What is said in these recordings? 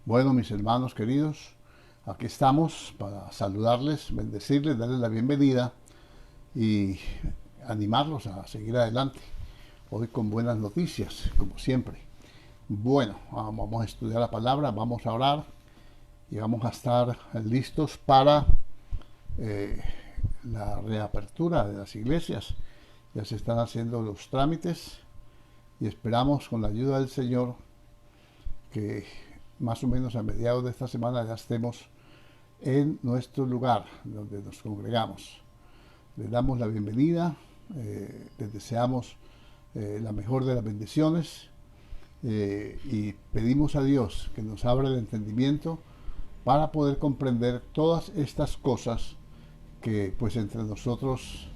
Bueno, mis hermanos queridos, aquí estamos para saludarles, bendecirles, darles la bienvenida y animarlos a seguir adelante. Hoy con buenas noticias, como siempre. Bueno, vamos a estudiar la palabra, vamos a orar y vamos a estar listos para eh, la reapertura de las iglesias. Ya se están haciendo los trámites y esperamos con la ayuda del Señor que más o menos a mediados de esta semana ya estemos en nuestro lugar donde nos congregamos. Les damos la bienvenida, les deseamos la mejor de las bendiciones y pedimos a Dios que nos abra el entendimiento para poder comprender todas estas cosas que pues entre nosotros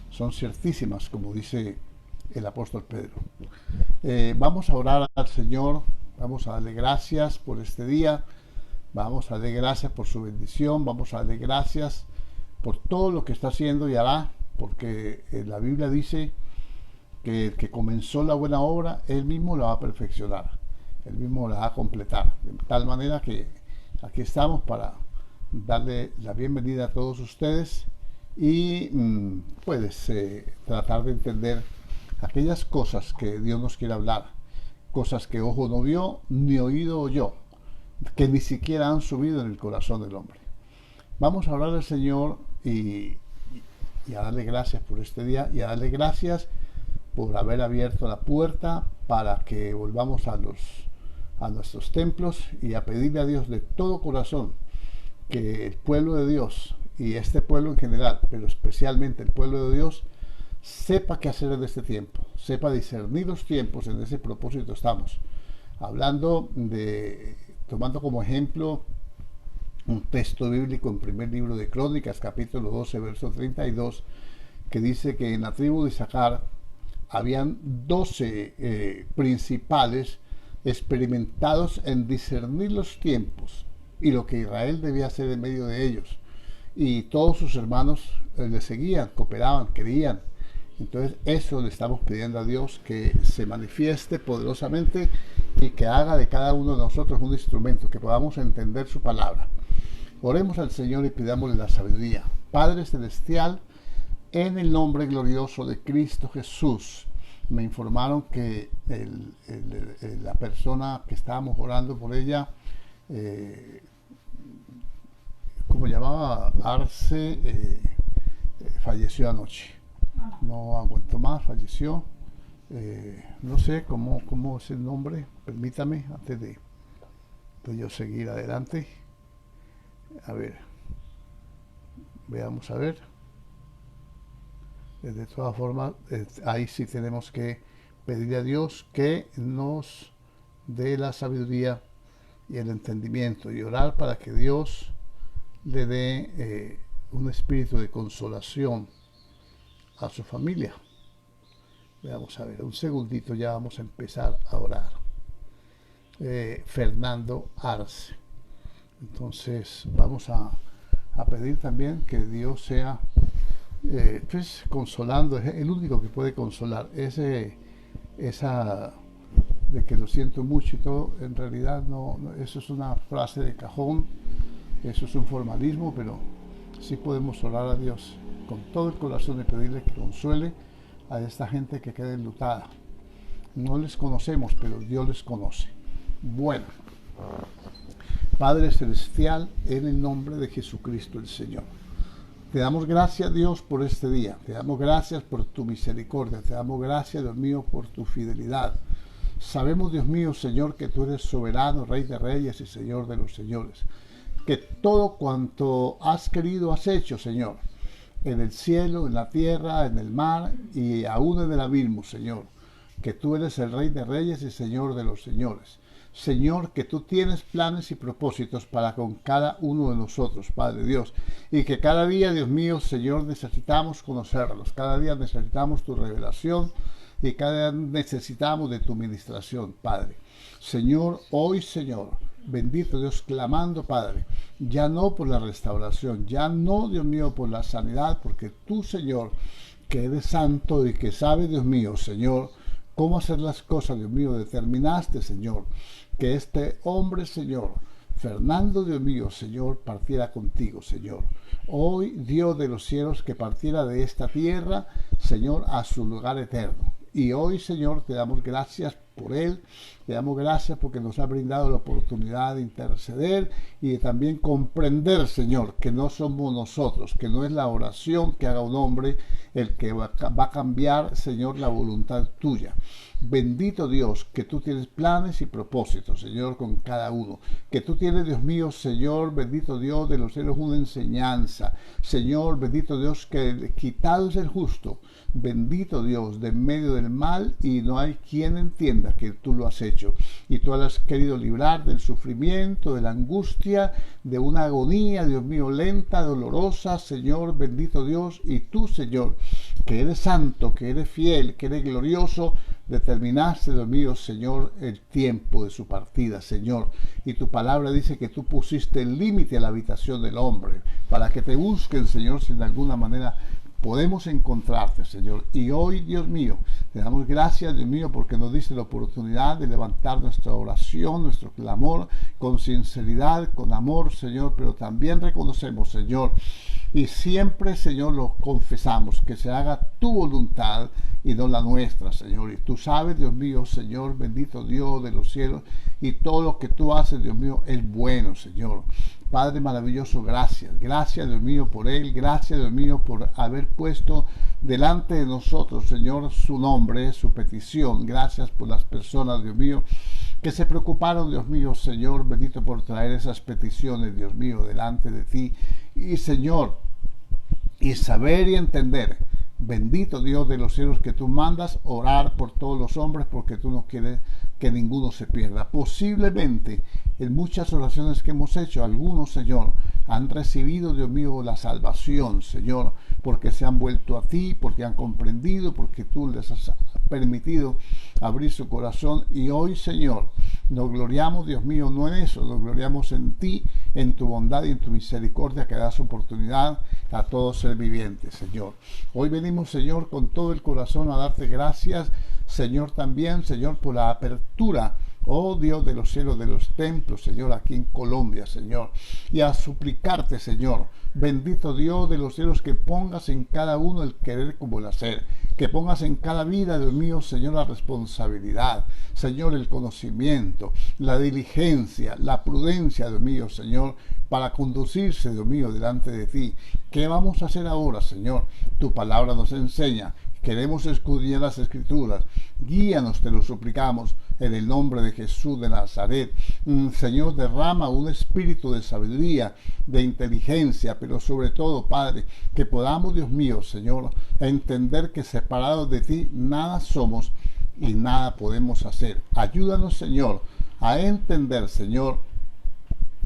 son ciertísimas, como dice el apóstol Pedro. Vamos a orar al Señor, vamos a darle gracias por este día, vamos a darle gracias por su bendición, vamos a darle gracias por todo lo que está haciendo y hará, porque la Biblia dice que el que comenzó la buena obra, Él mismo la va a perfeccionar, Él mismo la va a completar, de tal manera que aquí estamos para darle la bienvenida a todos ustedes y puedes tratar de entender aquellas cosas que Dios nos quiere hablar, cosas que ojo no vio, ni oído oyó, que ni siquiera han subido en el corazón del hombre. Vamos a hablar al Señor y a darle gracias por este día y a darle gracias por haber abierto la puerta para que volvamos a nuestros templos y a pedirle a Dios de todo corazón que el pueblo de Dios y este pueblo en general, pero especialmente el pueblo de Dios, sepa qué hacer en este tiempo, sepa discernir los tiempos. En ese propósito estamos hablando tomando como ejemplo un texto bíblico en primer libro de Crónicas, capítulo 12, verso 32, que dice que en la tribu de Isaacar habían 12 principales experimentados en discernir los tiempos y lo que Israel debía hacer en medio de ellos. Y todos sus hermanos le seguían, cooperaban, creían. Entonces eso le estamos pidiendo a Dios, que se manifieste poderosamente y que haga de cada uno de nosotros un instrumento, que podamos entender su palabra. Oremos al Señor y pidámosle la sabiduría. Padre Celestial, en el nombre glorioso de Cristo Jesús, me informaron que la persona que estábamos orando por ella, como llamaba Arce, falleció anoche. No aguantó más, falleció. No sé cómo es el nombre, permítame, antes de yo seguir adelante. A ver, veamos a ver. De todas formas, ahí sí tenemos que pedirle a Dios que nos dé la sabiduría y el entendimiento y orar para que Dios le dé un espíritu de consolación a su familia. Vamos a ver, un segundito, ya vamos a empezar a orar. Fernando Arce. Entonces vamos a pedir también que Dios sea pues consolando, es el único que puede consolar. Esa de que lo siento mucho y todo, en realidad no, eso es una frase de cajón, eso es un formalismo, pero sí podemos orar a Dios con todo el corazón y pedirle que consuele a esta gente que queda enlutada. No les conocemos, pero Dios les conoce. Bueno, Padre Celestial, en el nombre de Jesucristo el Señor, te damos gracias, Dios, por este día. Te damos gracias por tu misericordia. Te damos gracias, Dios mío, por tu fidelidad. Sabemos, Dios mío, Señor, que tú eres soberano, Rey de Reyes y Señor de los Señores. Que todo cuanto has querido, has hecho, Señor. En el cielo, en la tierra, en el mar y aún en el abismo, Señor. Que tú eres el Rey de Reyes y Señor de los Señores. Señor, que tú tienes planes y propósitos para con cada uno de nosotros, Padre Dios, y que cada día, Dios mío, Señor, necesitamos conocerlos, cada día necesitamos tu revelación y cada día necesitamos de tu ministración, Padre. Señor, hoy, Señor, bendito Dios, clamando, Padre, ya no por la restauración, ya no, Dios mío, por la sanidad, porque tú, Señor, que eres santo y que sabes, Dios mío, Señor, cómo hacer las cosas, Dios mío, determinaste, Señor, que este hombre, Señor, Fernando, Dios mío, Señor, partiera contigo, Señor. Hoy, Dios de los cielos, que partiera de esta tierra, Señor, a su lugar eterno. Y hoy, Señor, te damos gracias por él, te damos gracias porque nos ha brindado la oportunidad de interceder y de también comprender, Señor, que no somos nosotros, que no es la oración que haga un hombre el que va a cambiar, Señor, la voluntad tuya. Bendito Dios, que tú tienes planes y propósitos, Señor, con cada uno. Que tú tienes, Dios mío, Señor, bendito Dios de los cielos, una enseñanza. Señor, bendito Dios, que quitado es el justo. Bendito Dios, de en medio del mal, y no hay quien entienda que tú lo has hecho. Y tú has querido librar del sufrimiento, de la angustia, de una agonía, Dios mío, lenta, dolorosa, Señor, bendito Dios. Y tú, Señor, que eres santo, que eres fiel, que eres glorioso, determinaste, Dios mío, Señor, el tiempo de su partida, Señor. Y tu palabra dice que tú pusiste el límite a la habitación del hombre, para que te busquen, Señor, si de alguna manera podemos encontrarte, Señor. Y hoy, Dios mío, te damos gracias, Dios mío, porque nos diste la oportunidad de levantar nuestra oración, nuestro clamor, con sinceridad, con amor, Señor, pero también reconocemos, Señor, y siempre, Señor, lo confesamos, que se haga tu voluntad y no la nuestra, Señor. Y tú sabes, Dios mío, Señor, bendito Dios de los cielos, y todo lo que tú haces, Dios mío, es bueno, Señor. Padre maravilloso, gracias. Gracias, Dios mío, por él. Gracias, Dios mío, por haber puesto delante de nosotros, Señor, su nombre, su petición. Gracias por las personas, Dios mío, que se preocuparon, Dios mío, Señor, bendito, por traer esas peticiones, Dios mío, delante de ti. Y, Señor, y saber y entender, bendito Dios de los cielos, que tú mandas orar por todos los hombres, porque tú no quieres que ninguno se pierda. Posiblemente en muchas oraciones que hemos hecho, algunos, Señor, han recibido, Dios mío, la salvación, Señor, porque se han vuelto a ti, porque han comprendido, porque tú les has permitido abrir su corazón. Y hoy, Señor, nos gloriamos, Dios mío, no en eso, nos gloriamos en ti, en tu bondad y en tu misericordia, que das oportunidad a todo ser viviente, Señor. Hoy venimos, Señor, con todo el corazón a darte gracias, Señor, también, Señor, por la apertura, oh Dios de los cielos, de los templos, Señor, aquí en Colombia, Señor, y a suplicarte, Señor, bendito Dios de los cielos, que pongas en cada uno el querer como el hacer, que pongas en cada vida, Dios mío, Señor, la responsabilidad, Señor, el conocimiento, la diligencia, la prudencia, Dios mío, Señor, para conducirse, Dios mío, delante de ti. ¿Qué vamos a hacer ahora, Señor? Tu palabra nos enseña. Queremos escudriñar las Escrituras. Guíanos, te lo suplicamos, en el nombre de Jesús de Nazaret. Señor, derrama un espíritu de sabiduría, de inteligencia, pero sobre todo, Padre, que podamos, Dios mío, Señor, entender que separados de ti nada somos y nada podemos hacer. Ayúdanos, Señor, a entender, Señor,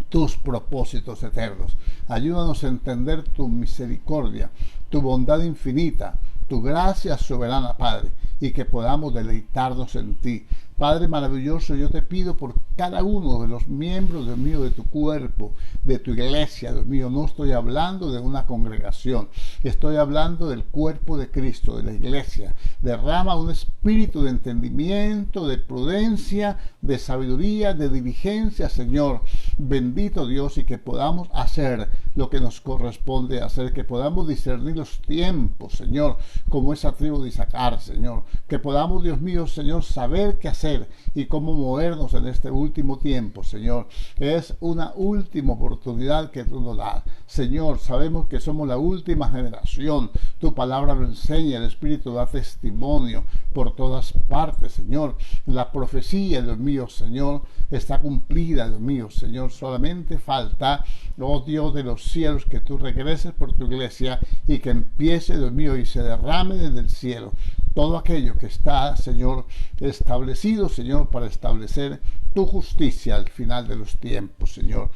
tus propósitos eternos. Ayúdanos a entender tu misericordia, tu bondad infinita, tu gracia soberana, Padre, y que podamos deleitarnos en ti. Padre maravilloso, yo te pido por cada uno de los miembros, Dios mío, de tu cuerpo, de tu iglesia, Dios mío. No estoy hablando de una congregación, estoy hablando del cuerpo de Cristo, de la iglesia. Derrama un espíritu de entendimiento, de prudencia, de sabiduría, de diligencia, Señor. Bendito Dios, y que podamos hacer lo que nos corresponde hacer, que podamos discernir los tiempos, Señor, como esa tribu de Isaacar, Señor. Que podamos, Dios mío, Señor, saber qué hacer y cómo movernos en este último tiempo, Señor. Es una última oportunidad que tú nos das, Señor. Sabemos que somos la última generación. Tu palabra lo enseña, el Espíritu da testimonio por todas partes, Señor. La profecía, Dios mío, Señor, está cumplida, Dios mío, Señor. Solamente falta, oh Dios de los cielos, que tú regreses por tu iglesia y que empiece, Dios mío, y se derrame desde el cielo todo aquello que está, Señor, establecido, Señor, para establecer tu justicia al final de los tiempos, Señor.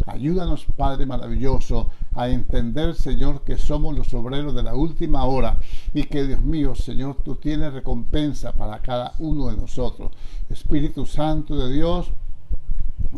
Ayúdanos, Padre maravilloso, a entender, Señor, que somos los obreros de la última hora y que, Dios mío, Señor, tú tienes recompensa para cada uno de nosotros. Espíritu Santo de Dios,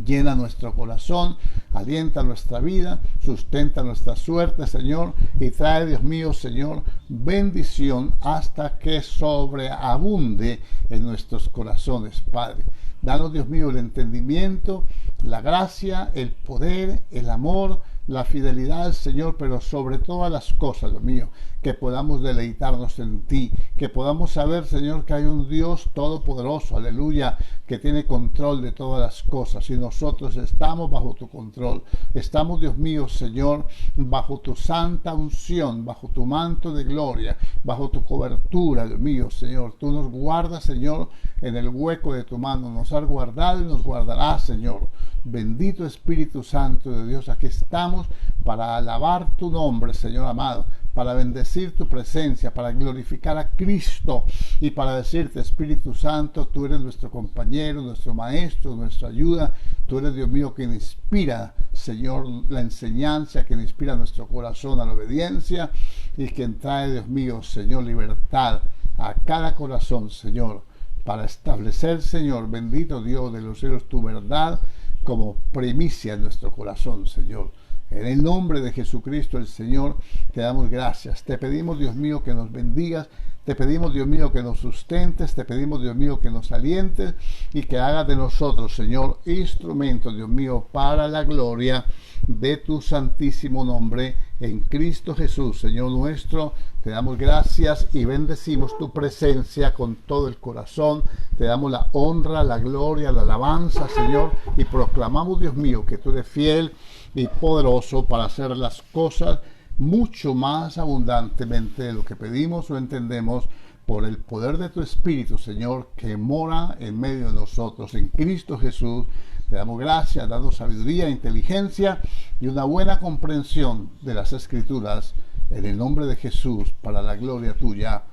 Llena nuestro corazón, alienta nuestra vida, sustenta nuestra suerte, Señor, y trae, Dios mío, Señor, bendición hasta que sobreabunde en nuestros corazones, Padre. Danos, Dios mío, el entendimiento, la gracia, el poder, el amor, la fidelidad, Señor, pero sobre todas las cosas, Dios mío, que podamos deleitarnos en ti, que podamos saber, Señor, que hay un Dios todopoderoso, aleluya, que tiene control de todas las cosas, y nosotros estamos bajo tu control. Estamos, Dios mío, Señor, bajo tu santa unción, bajo tu manto de gloria, bajo tu cobertura, Dios mío, Señor. Tú nos guardas, Señor, en el hueco de tu mano, nos has guardado y nos guardarás, Señor. Bendito Espíritu Santo de Dios, aquí estamos para alabar tu nombre, Señor amado, para bendecir tu presencia, para glorificar a Cristo y para decirte, Espíritu Santo, tú eres nuestro compañero, nuestro maestro, nuestra ayuda. Tú eres, Dios mío, quien inspira, Señor, la enseñanza, quien inspira nuestro corazón a la obediencia y quien trae, Dios mío, Señor, libertad a cada corazón, Señor, para establecer, Señor, bendito Dios de los cielos, tu verdad como primicia en nuestro corazón, Señor. En el nombre de Jesucristo el Señor, te damos gracias. Te pedimos, Dios mío, que nos bendigas. Te pedimos, Dios mío, que nos sustentes. Te pedimos, Dios mío, que nos alientes y que hagas de nosotros, Señor, instrumentos, Dios mío, para la gloria de tu santísimo nombre en Cristo Jesús, Señor nuestro. Te damos gracias y bendecimos tu presencia con todo el corazón. Te damos la honra, la gloria, la alabanza, Señor, y proclamamos, Dios mío, que tú eres fiel y poderoso para hacer las cosas mucho más abundantemente de lo que pedimos o entendemos, por el poder de tu Espíritu, Señor, que mora en medio de nosotros en Cristo Jesús. Te damos gracias, dando sabiduría, inteligencia y una buena comprensión de las Escrituras en el nombre de Jesús, para la gloria tuya.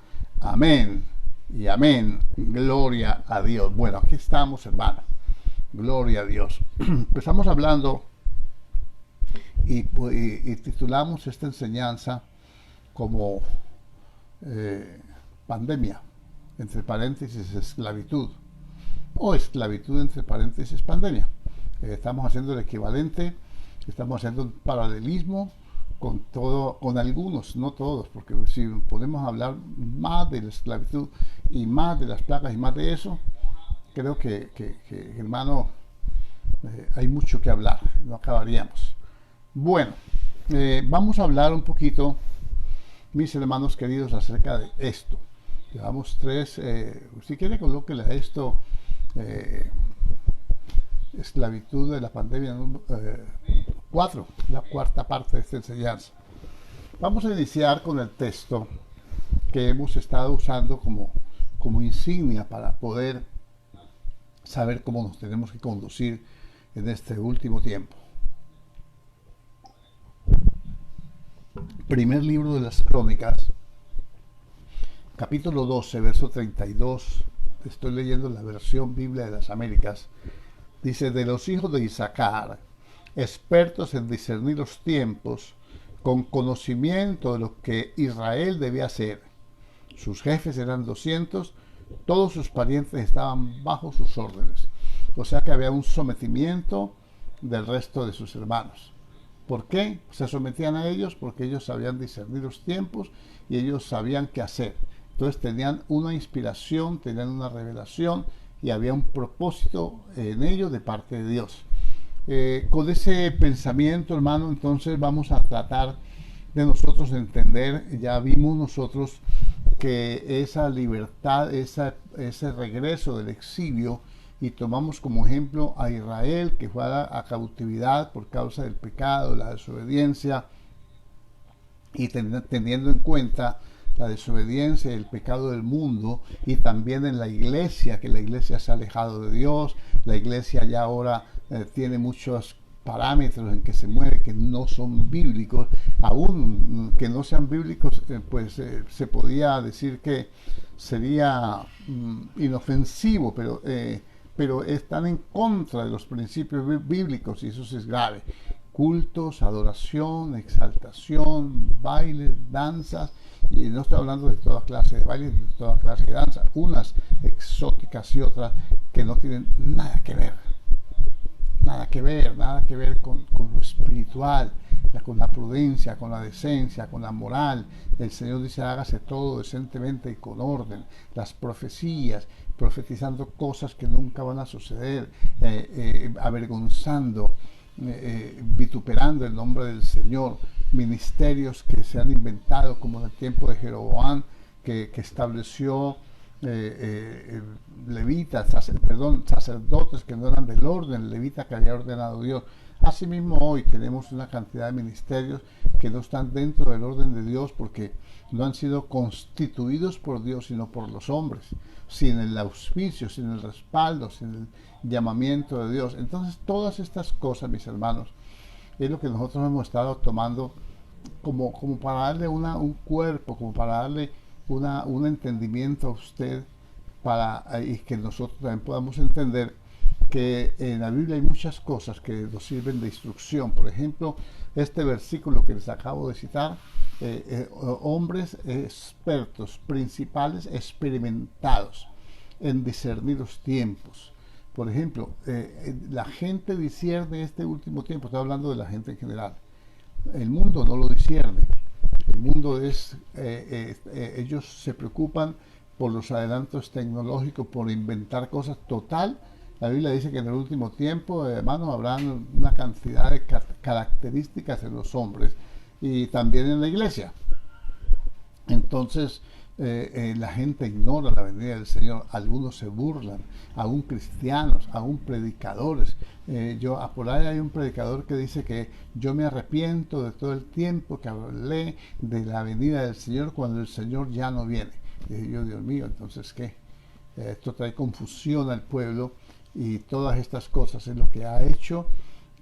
Amén y amén. Gloria a Dios. Bueno, aquí estamos, hermano. Gloria a Dios. Empezamos hablando y titulamos esta enseñanza como pandemia, entre paréntesis, esclavitud, o esclavitud, entre paréntesis, pandemia. Estamos haciendo el equivalente, estamos haciendo un paralelismo con todo, con algunos, no todos, porque si podemos hablar más de la esclavitud y más de las plagas y más de eso, creo que hermano, hay mucho que hablar, no acabaríamos. Bueno, vamos a hablar un poquito, mis hermanos queridos, acerca de esto. Llevamos si quiere colóquele a esto, esclavitud de la pandemia 4, la cuarta parte de esta enseñanza. Vamos a iniciar con el texto que hemos estado usando como insignia para poder saber cómo nos tenemos que conducir en este último tiempo. Primer libro de las Crónicas, capítulo 12, verso 32. Estoy leyendo la versión Biblia de las Américas. Dice: de los hijos de Isaacar, expertos en discernir los tiempos, con conocimiento de lo que Israel debía hacer. Sus jefes eran 200, todos sus parientes estaban bajo sus órdenes. O sea que había un sometimiento del resto de sus hermanos. ¿Por qué se sometían a ellos? Porque ellos sabían discernir los tiempos y ellos sabían qué hacer. Entonces tenían una inspiración, tenían una revelación y había un propósito en ellos de parte de Dios. Con ese pensamiento, hermano, entonces vamos a tratar de nosotros entender. Ya vimos nosotros que esa libertad, ese regreso del exilio, y tomamos como ejemplo a Israel, que fue a cautividad por causa del pecado, la desobediencia, y teniendo en cuenta la desobediencia y el pecado del mundo, y también en la iglesia, que la iglesia se ha alejado de Dios. La iglesia ya ahora tiene muchos parámetros en que se mueve que no son bíblicos. Aún que no sean bíblicos, se podría decir que sería inofensivo, pero están en contra de los principios bíblicos, y eso sí es grave. Cultos, adoración, exaltación, bailes, danzas, y no estoy hablando de toda clase de bailes, de toda clase de danzas, unas exóticas y otras que no tienen nada que ver nada que ver, con lo espiritual, con la prudencia, con la decencia, con la moral. El Señor dice, hágase todo decentemente y con orden. Las profecías, profetizando cosas que nunca van a suceder, avergonzando, vituperando el nombre del Señor, ministerios que se han inventado, como en el tiempo de Jeroboam, que estableció levitas, sacerdotes que no eran del orden levita que había ordenado Dios. Asimismo, hoy tenemos una cantidad de ministerios que no están dentro del orden de Dios porque no han sido constituidos por Dios, sino por los hombres, sin el auspicio, sin el respaldo, sin el llamamiento de Dios. Entonces, todas estas cosas, mis hermanos, es lo que nosotros hemos estado tomando como para darle un cuerpo, como para darle un entendimiento a usted, y que nosotros también podamos entender que en la Biblia hay muchas cosas que nos sirven de instrucción. Por ejemplo, este versículo que les acabo de citar, hombres expertos, principales, experimentados en discernir los tiempos. Por ejemplo, la gente discierne este último tiempo, estoy hablando de la gente en general. El mundo no lo discierne. El mundo ellos se preocupan por los adelantos tecnológicos, por inventar cosas. Total, la Biblia dice que en el último tiempo, hermanos, habrá una cantidad de características en los hombres y también en la iglesia. Entonces, la gente ignora la venida del Señor, algunos se burlan, aún cristianos, aún predicadores. Por ahí hay un predicador que dice que yo me arrepiento de todo el tiempo que hablé de la venida del Señor cuando el Señor ya no viene. Y yo, Dios mío, entonces ¿qué? Esto trae confusión al pueblo y todas estas cosas es lo que ha hecho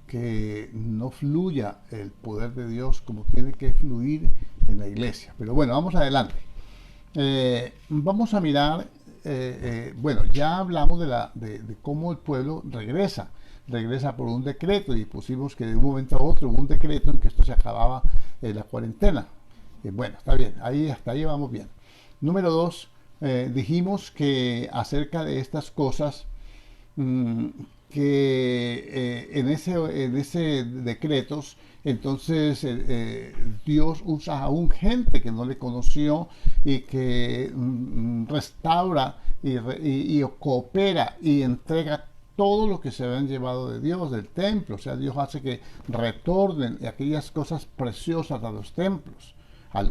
que no fluya el poder de Dios como tiene que fluir en la iglesia. Pero bueno, vamos adelante. Vamos a mirar, bueno, ya hablamos de cómo el pueblo regresa por un decreto y pusimos que de un momento a otro hubo un decreto en que esto se acababa la cuarentena. Bueno, está bien, hasta ahí vamos bien. Número 2, dijimos que acerca de estas cosas, que en ese decretos, entonces Dios usa a un gente que no le conoció y que restaura y coopera y entrega todo lo que se habían llevado de Dios, del templo. O sea, Dios hace que retornen aquellas cosas preciosas a los templos.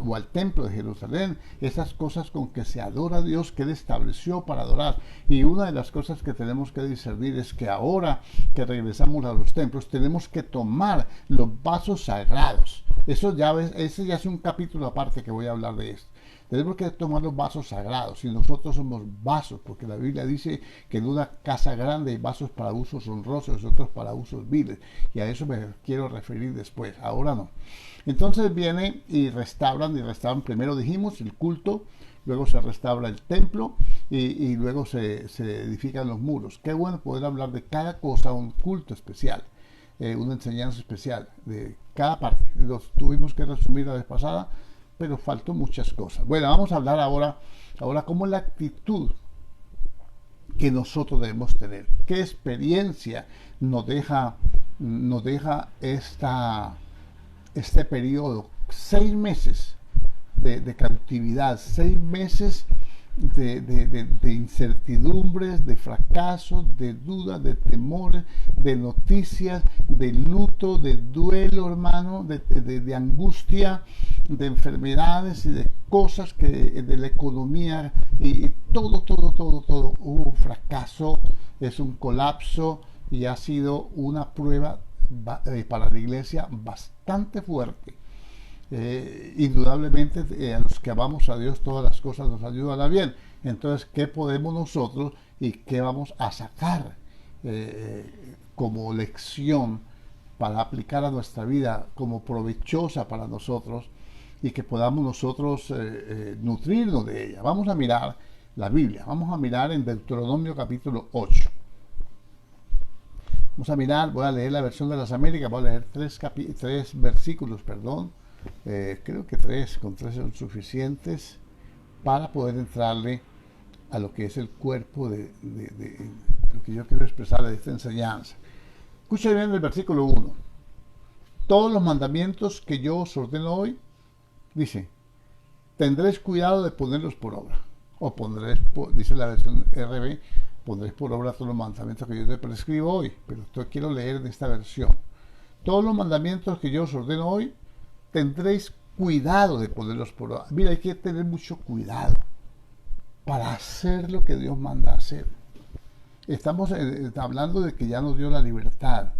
O al templo de Jerusalén, esas cosas con que se adora a Dios, que Él estableció para adorar. Y una de las cosas que tenemos que discernir es que ahora que regresamos a los templos, tenemos que tomar los vasos sagrados. Ese ya es un capítulo aparte que voy a hablar de esto. Tenemos que tomar los vasos sagrados y nosotros somos vasos, porque la Biblia dice que en una casa grande hay vasos para usos honrosos y otros para usos viles, y a eso me quiero referir después, ahora no. Entonces viene y restauran, primero dijimos el culto, luego se restaura el templo y luego se edifican los muros. Qué bueno poder hablar de cada cosa, un culto especial, una enseñanza especial de cada parte. Los tuvimos que resumir la vez pasada, pero faltó muchas cosas. Bueno, vamos a hablar ahora cómo es la actitud que nosotros debemos tener. ¿Qué experiencia nos deja este periodo? 6 meses de cautividad, 6 meses de incertidumbres, de fracasos, de dudas, de temores, de noticias, de luto, de duelo, hermano, de angustia, de enfermedades y de cosas de la economía y todo. Fracaso, es un colapso y ha sido una prueba para la iglesia bastante fuerte. Indudablemente a los que amamos a Dios todas las cosas nos ayudan a bien. Entonces, ¿qué podemos nosotros y qué vamos a sacar como lección para aplicar a nuestra vida como provechosa para nosotros y que podamos nosotros nutrirnos de ella? Vamos a mirar la Biblia, vamos a mirar en Deuteronomio capítulo 8. Vamos a mirar, voy a leer la versión de las Américas, voy a leer tres versículos, creo que con 3 son suficientes para poder entrarle a lo que es el cuerpo de lo que yo quiero expresar de esta enseñanza. Escucha bien el versículo 1. Todos los mandamientos que yo os ordeno hoy, dice, tendréis cuidado de ponerlos por obra. O pondréis, dice la versión RB, pondréis por obra todos los mandamientos que yo te prescribo hoy. Pero esto quiero leer de esta versión. Todos los mandamientos que yo os ordeno hoy, tendréis cuidado de ponerlos por obra. Mira, hay que tener mucho cuidado para hacer lo que Dios manda hacer. Estamos hablando de que ya nos dio la libertad,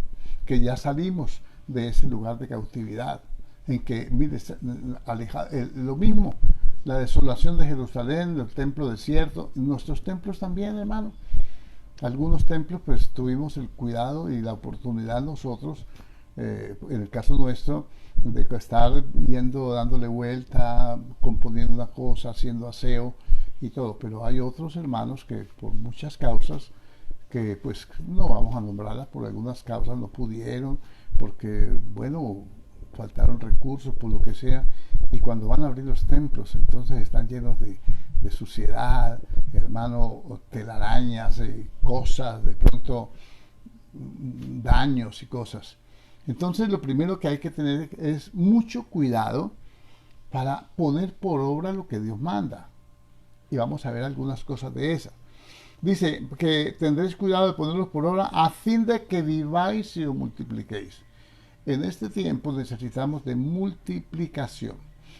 que ya salimos de ese lugar de cautividad, en que, mire, lo mismo, la desolación de Jerusalén, el templo desierto, nuestros templos también, hermano. Algunos templos, pues tuvimos el cuidado y la oportunidad nosotros, en el caso nuestro, de estar yendo, dándole vuelta, componiendo una cosa, haciendo aseo y todo. Pero hay otros hermanos que por muchas causas, que pues no vamos a nombrarlas, por algunas causas no pudieron, porque, bueno, faltaron recursos, por lo que sea, y cuando van a abrir los templos, entonces están llenos de suciedad, hermano, telarañas, cosas, de pronto daños y cosas. Entonces lo primero que hay que tener es mucho cuidado para poner por obra lo que Dios manda. Y vamos a ver algunas cosas de esas. Dice que tendréis cuidado de ponerlos por obra a fin de que viváis y os multipliquéis. En este tiempo necesitamos de multiplicación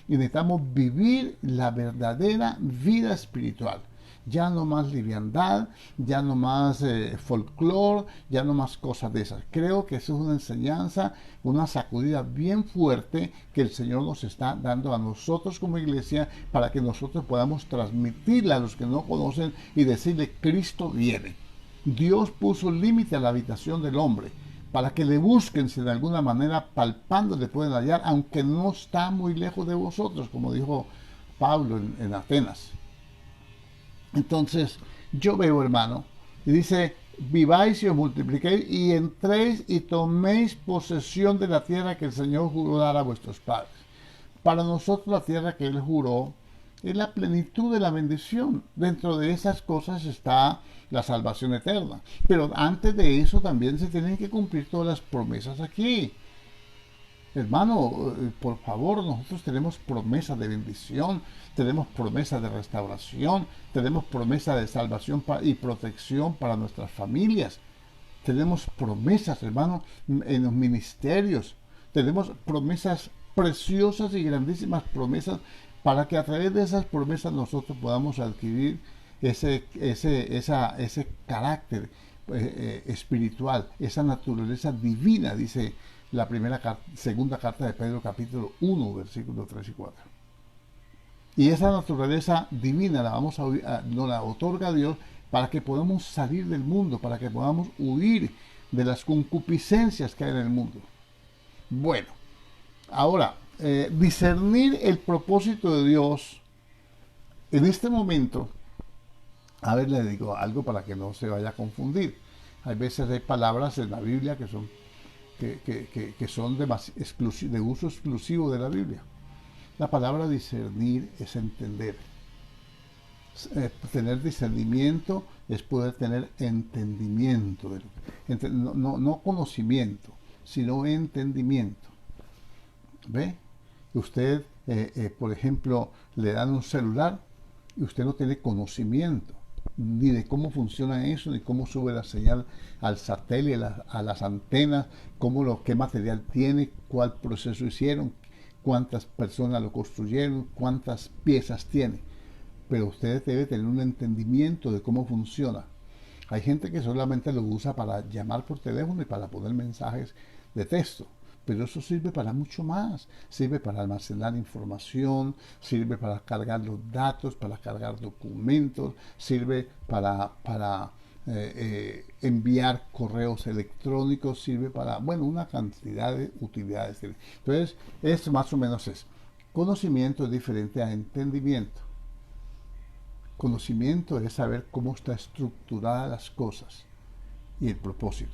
y necesitamos vivir la verdadera vida espiritual. Ya no más liviandad, ya no más folclore, ya no más cosas de esas. Creo que eso es una enseñanza, una sacudida bien fuerte que el Señor nos está dando a nosotros como iglesia para que nosotros podamos transmitirla a los que no conocen y decirle: Cristo viene. Dios puso límite a la habitación del hombre para que le busquen, si de alguna manera palpando le pueden hallar, aunque no está muy lejos de vosotros, como dijo Pablo en Atenas. Entonces, yo veo, hermano, y dice: viváis y os multipliquéis y entréis y toméis posesión de la tierra que el Señor juró dar a vuestros padres. Para nosotros la tierra que Él juró es la plenitud de la bendición. Dentro de esas cosas está la salvación eterna. Pero antes de eso también se tienen que cumplir todas las promesas aquí. Hermano, por favor, nosotros tenemos promesas de bendición, tenemos promesas de restauración, tenemos promesas de salvación y protección para nuestras familias. Tenemos promesas, hermano, en los ministerios. Tenemos promesas preciosas y grandísimas promesas para que a través de esas promesas nosotros podamos adquirir ese carácter espiritual, esa naturaleza divina, dice la segunda carta de Pedro, capítulo 1, versículos 3 y 4. Y esa naturaleza divina nos la otorga Dios para que podamos salir del mundo, para que podamos huir de las concupiscencias que hay en el mundo. Bueno, ahora, discernir el propósito de Dios en este momento. A ver, le digo algo para que no se vaya a confundir. Hay veces hay palabras en la Biblia que son de uso exclusivo de la Biblia. La palabra discernir es entender. Tener discernimiento es poder tener entendimiento. No conocimiento, sino entendimiento. ¿Ve? Usted, por ejemplo, le dan un celular y usted no tiene conocimiento ni de cómo funciona eso, ni cómo sube la señal al satélite, a las antenas, qué material tiene, cuál proceso hicieron, cuántas personas lo construyeron, cuántas piezas tiene. Pero usted debe tener un entendimiento de cómo funciona. Hay gente que solamente lo usa para llamar por teléfono y para poner mensajes de texto. Pero eso sirve para mucho más. Sirve para almacenar información, sirve para cargar los datos, para cargar documentos, sirve para enviar correos electrónicos, sirve para, bueno, una cantidad de utilidades. Entonces, es más o menos eso. Conocimiento es diferente a entendimiento. Conocimiento es saber cómo está estructurada las cosas y el propósito.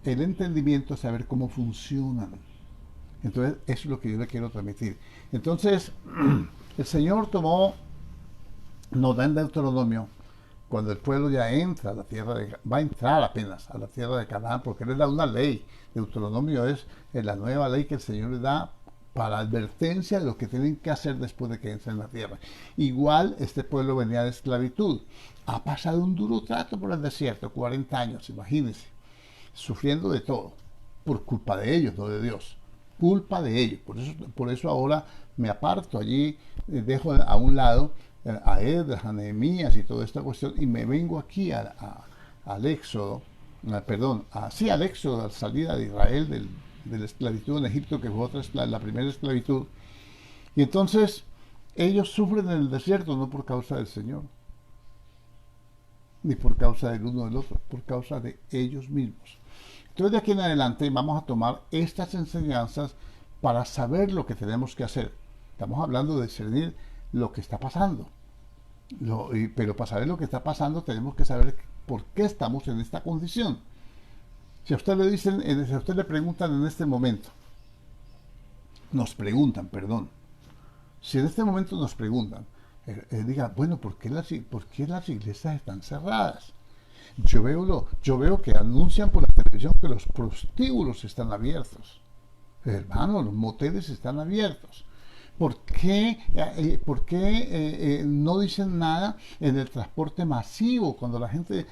El entendimiento es saber cómo funcionan. Entonces, eso es lo que yo le quiero transmitir. Entonces, el Señor nos da en Deuteronomio cuando el pueblo ya entra a la tierra va a entrar apenas a la tierra de Canaán, porque él le da una ley. Deuteronomio es la nueva ley que el Señor le da para advertencia de lo que tienen que hacer después de que entren en la tierra. Igual este pueblo venía de esclavitud. Ha pasado un duro trato por el desierto, 40 años, imagínense, sufriendo de todo, por culpa de ellos, no de Dios. Culpa de ellos. Por eso ahora me aparto allí, dejo a un lado a Esdras, a Nehemías y toda esta cuestión, y me vengo aquí al Éxodo, al Éxodo, a la salida de Israel de la esclavitud en Egipto, que fue la primera esclavitud. Y entonces ellos sufren en el desierto no por causa del Señor, ni por causa del uno del otro, por causa de ellos mismos. Entonces de aquí en adelante vamos a tomar estas enseñanzas para saber lo que tenemos que hacer. Estamos hablando de discernir lo que está pasando. Pero para saber lo que está pasando tenemos que saber por qué estamos en esta condición. Si a usted le dicen, si a usted le preguntan en este momento, si en este momento nos preguntan, diga, bueno, ¿por qué las iglesias están cerradas? Yo veo que anuncian por la televisión que los prostíbulos están abiertos. Hermano, los moteles están abiertos. ¿Por qué no dicen nada en el transporte masivo cuando la gente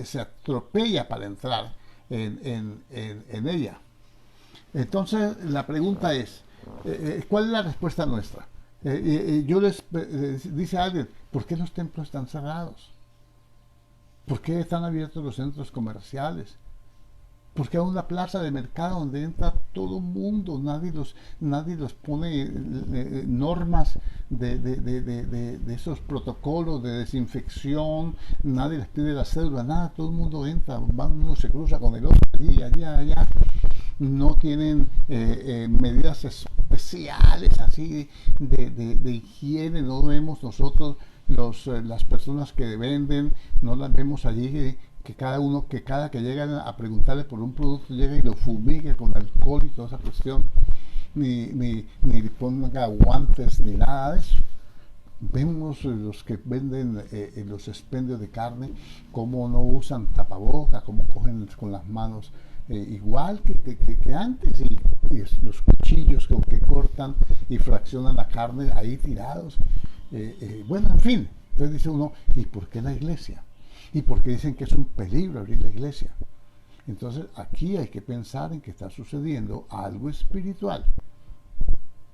se atropella para entrar en ella? Entonces, la pregunta es, ¿cuál es la respuesta nuestra? Dice alguien, ¿por qué los templos están cerrados? ¿Por qué están abiertos los centros comerciales? ¿Por qué hay una plaza de mercado donde entra todo el mundo? Nadie los pone normas de esos protocolos de desinfección, nadie les pide la cédula, nada, todo el mundo entra, uno se cruza con el otro, allá. No tienen medidas especiales así de higiene, no vemos nosotros las personas que venden, no las vemos allí que cada que llegan a preguntarle por un producto llega y lo fumigue con alcohol y toda esa cuestión, ni ponga guantes ni nada de eso. Vemos los que venden en los expendios de carne cómo no usan tapaboca, cómo cogen con las manos igual que antes, y los cuchillos que cortan y fraccionan la carne ahí tirados. Bueno, en fin, entonces dice uno, ¿y por qué la iglesia? ¿Y por qué dicen que es un peligro abrir la iglesia? Entonces aquí hay que pensar en que está sucediendo algo espiritual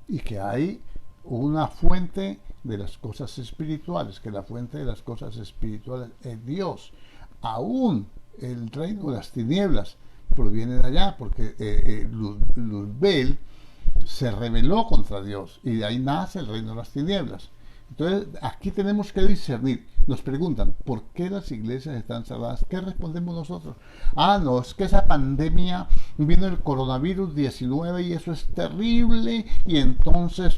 y que hay una fuente de las cosas espirituales, que la fuente de las cosas espirituales es Dios. Aún el reino de las tinieblas proviene de allá, porque Luzbel se rebeló contra Dios y de ahí nace el reino de las tinieblas. Entonces aquí tenemos que discernir. Nos preguntan, ¿por qué las iglesias están cerradas? ¿Qué respondemos nosotros? No, es que esa pandemia vino el coronavirus 19 y eso es terrible, y entonces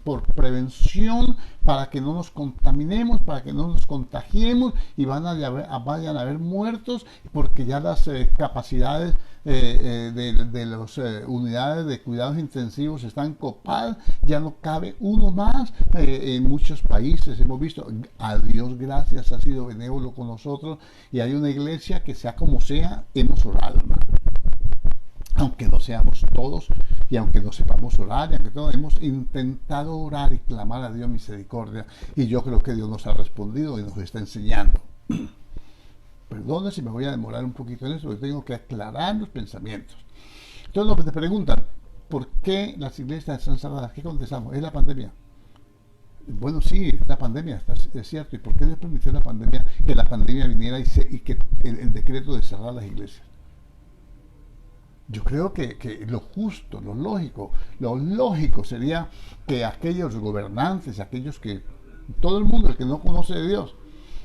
por prevención, para que no nos contaminemos, para que no nos contagiemos y vayan a haber muertos, porque ya las capacidades de las unidades de cuidados intensivos están copadas, ya no cabe uno más. En muchos países hemos visto, a Dios gracias, ha sido benévolo con nosotros, y hay una iglesia que sea como sea, hemos orado, hermano. Aunque no seamos todos, y aunque no sepamos orar, y aunque todos hemos intentado orar y clamar a Dios misericordia, y yo creo que Dios nos ha respondido y nos está enseñando. Perdone si me voy a demorar un poquito en eso, porque tengo que aclarar los pensamientos. Entonces, lo que te preguntan, ¿por qué las iglesias están cerradas? ¿Qué contestamos? ¿Es la pandemia? Bueno, sí, es la pandemia, es cierto. ¿Y por qué Dios permitió que la pandemia viniera y que el decreto de cerrar las iglesias? Yo creo que lo justo, lo lógico sería que aquellos gobernantes, todo el mundo, el que no conoce de Dios,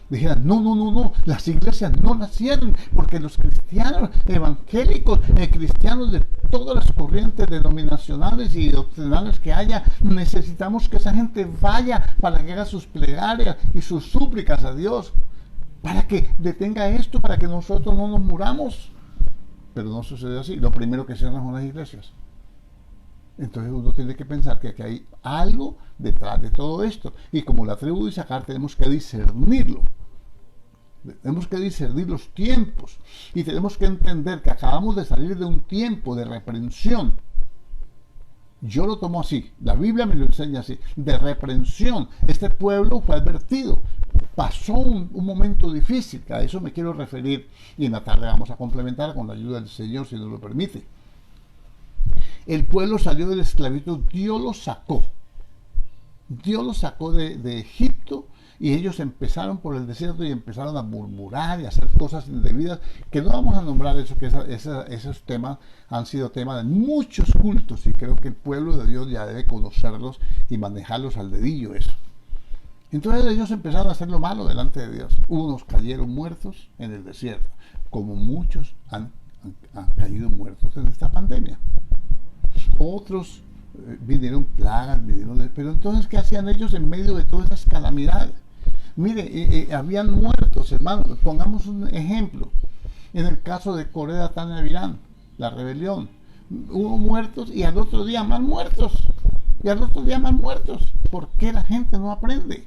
dijeran, no, las iglesias no nacieron, porque los cristianos evangélicos, cristianos de todas las corrientes denominacionales y doctrinales que haya, necesitamos que esa gente vaya para que haga sus plegarias y sus súplicas a Dios, para que detenga esto, para que nosotros no nos muramos. Pero no sucede así. Lo primero que cierran son las iglesias. Entonces uno tiene que pensar que aquí hay algo detrás de todo esto, y como la tribu de Isaacar tenemos que discernirlo. Tenemos que discernir los tiempos y tenemos que entender que acabamos de salir de un tiempo de reprensión. Yo lo tomo así, la Biblia me lo enseña así, de reprensión. Este pueblo fue advertido, pasó un momento difícil, a eso me quiero referir, y en la tarde vamos a complementar con la ayuda del Señor si nos lo permite. El pueblo salió de la esclavitud, Dios lo sacó de Egipto, y ellos empezaron por el desierto y empezaron a murmurar y a hacer cosas indebidas, que no vamos a nombrar eso, que esos temas han sido temas de muchos cultos, y creo que el pueblo de Dios ya debe conocerlos y manejarlos al dedillo eso. Entonces ellos empezaron a hacer lo malo delante de Dios. Unos cayeron muertos en el desierto, como muchos han caído muertos en esta pandemia. Otros vinieron plagas, pero entonces, ¿qué hacían ellos en medio de todas esas calamidades? Mire, habían muertos, hermanos. Pongamos un ejemplo. En el caso de Corea, Datán y Abiram, la rebelión, hubo muertos y al otro día más muertos. Y al otro día más muertos. ¿Por qué la gente no aprende?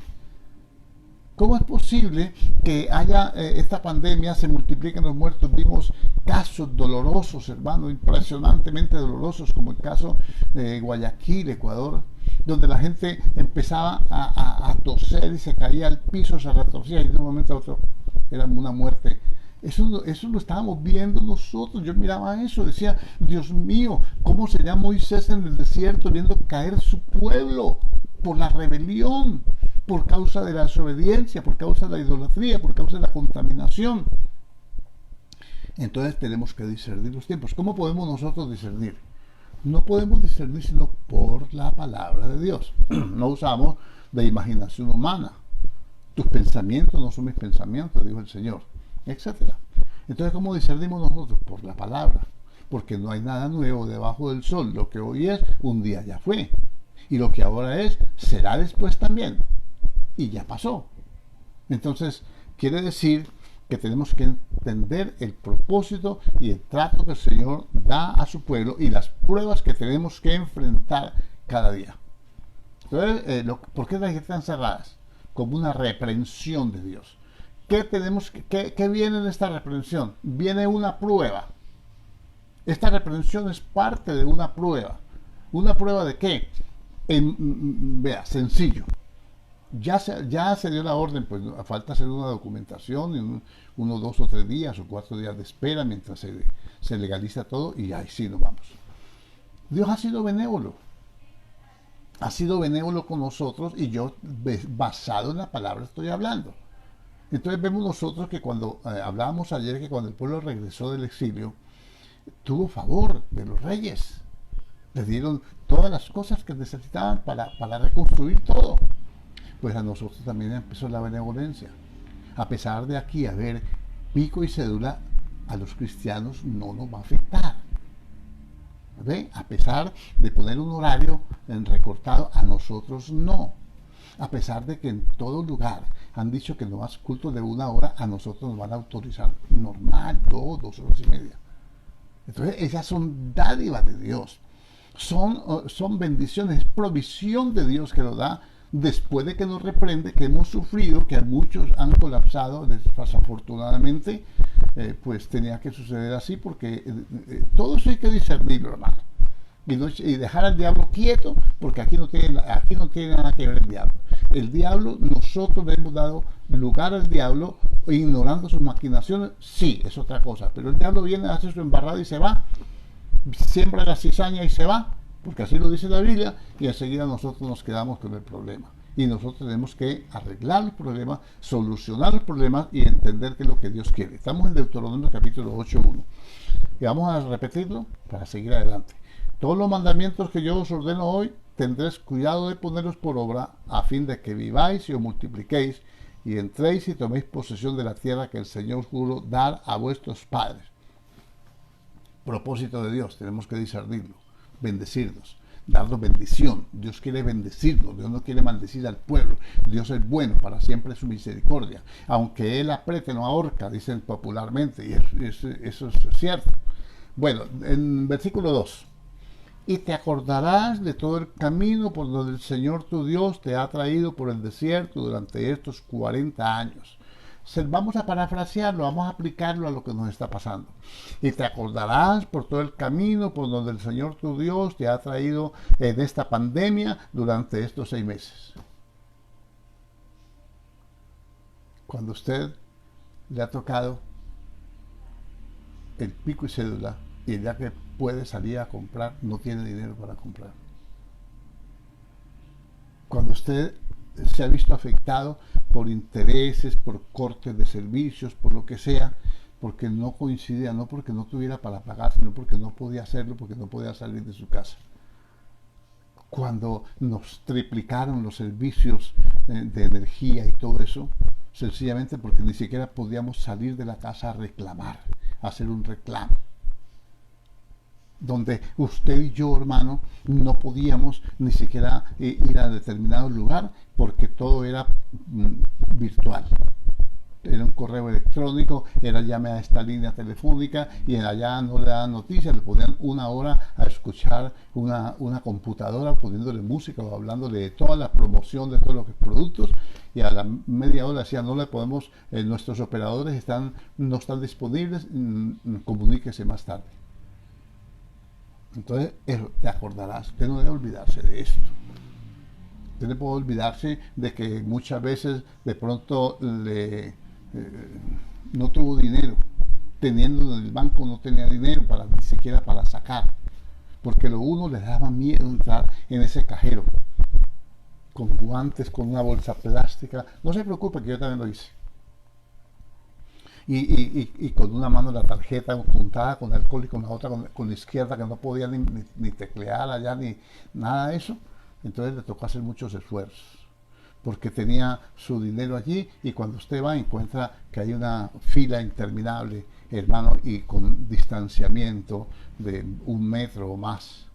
¿Cómo es posible que haya esta pandemia, se multipliquen los muertos? Vimos casos dolorosos, hermano, impresionantemente dolorosos, como el caso de Guayaquil, Ecuador, donde la gente empezaba a toser y se caía al piso, se retorcía y de un momento a otro era una muerte. Eso lo estábamos viendo nosotros. Yo miraba eso, decía, Dios mío, ¿cómo sería Moisés en el desierto viendo caer su pueblo por la rebelión, por causa de la desobediencia, por causa de la idolatría, por causa de la contaminación? Entonces tenemos que discernir los tiempos. ¿Cómo podemos nosotros discernir? No podemos discernir sino por la palabra de Dios. No usamos de imaginación humana. Tus pensamientos no son mis pensamientos, dijo el Señor, etcétera. Entonces, ¿cómo discernimos nosotros? Por la palabra. Porque no hay nada nuevo debajo del sol. Lo que hoy es, un día ya fue. Y lo que ahora es, será después también. Y ya pasó. Entonces, quiere decir que tenemos que entender el propósito y el trato que el Señor da a su pueblo y las pruebas que tenemos que enfrentar cada día. Entonces, ¿por qué las están cerradas? Como una reprensión de Dios. ¿Qué viene en esta reprensión? Viene una prueba. Esta reprensión es parte de una prueba. ¿Una prueba de qué? Vea, sencillo. Ya se dio la orden, pues falta hacer una documentación y 1, 2 o 3 días o 4 días de espera mientras se legaliza todo, y ahí sí nos vamos. Dios ha sido benévolo con nosotros, y yo, basado en la palabra, estoy hablando. Entonces vemos nosotros que cuando hablábamos ayer, que cuando el pueblo regresó del exilio, tuvo favor de los reyes, les dieron todas las cosas que necesitaban para reconstruir todo. Pues a nosotros también empezó la benevolencia. A pesar de aquí haber pico y cédula, a los cristianos no nos va a afectar. ¿Ve? A pesar de poner un horario recortado, a nosotros no. A pesar de que en todo lugar han dicho que no más cultos de 1 hora, a nosotros nos van a autorizar normal, 2 horas y media. Entonces, esas son dádivas de Dios. Son bendiciones, es provisión de Dios que lo da después de que nos reprende, que hemos sufrido, que muchos han colapsado, desafortunadamente, pues tenía que suceder así, porque todo eso hay que discernirlo, hermano. Y dejar al diablo quieto, porque aquí no tiene nada que ver el diablo. El diablo, nosotros le hemos dado lugar al diablo, ignorando sus maquinaciones, sí, es otra cosa, pero el diablo viene, hace su embarrada y se va, siembra la cizaña y se va, porque así lo dice la Biblia, y enseguida nosotros nos quedamos con el problema. Y nosotros tenemos que arreglar el problema, solucionar el problema y entender qué es lo que Dios quiere. Estamos en Deuteronomio capítulo 8:1. Y vamos a repetirlo para seguir adelante. Todos los mandamientos que yo os ordeno hoy, tendréis cuidado de ponerlos por obra, a fin de que viváis y os multipliquéis, y entréis y toméis posesión de la tierra que el Señor juró dar a vuestros padres. Propósito de Dios, tenemos que discernirlo, bendecirnos, darnos bendición. Dios quiere bendecirnos, Dios no quiere maldecir al pueblo. Dios es bueno, para siempre es su misericordia. Aunque Él apriete, no ahorca, dicen popularmente, y eso es cierto. Bueno, en versículo 2. Y te acordarás de todo el camino por donde el Señor tu Dios te ha traído por el desierto durante estos 40 años, vamos a parafrasearlo, vamos a aplicarlo a lo que nos está pasando. Y te acordarás por todo el camino por donde el Señor tu Dios te ha traído en esta pandemia durante estos 6 meses. Cuando usted le ha tocado el pico y cédula y ya que puede salir a comprar, no tiene dinero para comprar. Cuando usted se ha visto afectado por intereses, por cortes de servicios, por lo que sea, porque no coincidía, no porque no tuviera para pagar, sino porque no podía hacerlo, porque no podía salir de su casa. Cuando nos triplicaron los servicios de energía y todo eso, sencillamente porque ni siquiera podíamos salir de la casa a reclamar, a hacer un reclamo. Donde usted y yo, hermano, no podíamos ni siquiera ir a determinado lugar porque todo era virtual. Era un correo electrónico, era llame a esta línea telefónica y allá no le daban noticias, le ponían 1 hora a escuchar una computadora poniéndole música o hablándole de toda la promoción de todos los productos y a la media hora decían no le podemos, nuestros operadores no están disponibles, comuníquese más tarde. Entonces, te acordarás, usted no debe olvidarse de esto. Usted no puede olvidarse de que muchas veces de pronto no tuvo dinero. Teniendo en el banco no tenía dinero ni siquiera para sacar. Porque lo uno le daba miedo entrar en ese cajero. Con guantes, con una bolsa plástica. No se preocupe que yo también lo hice. Y con una mano la tarjeta juntada con alcohol y con la otra con la izquierda que no podía ni teclear allá ni nada de eso. Entonces le tocó hacer muchos esfuerzos porque tenía su dinero allí y cuando usted va encuentra que hay una fila interminable, hermano, y con distanciamiento de 1 metro o más.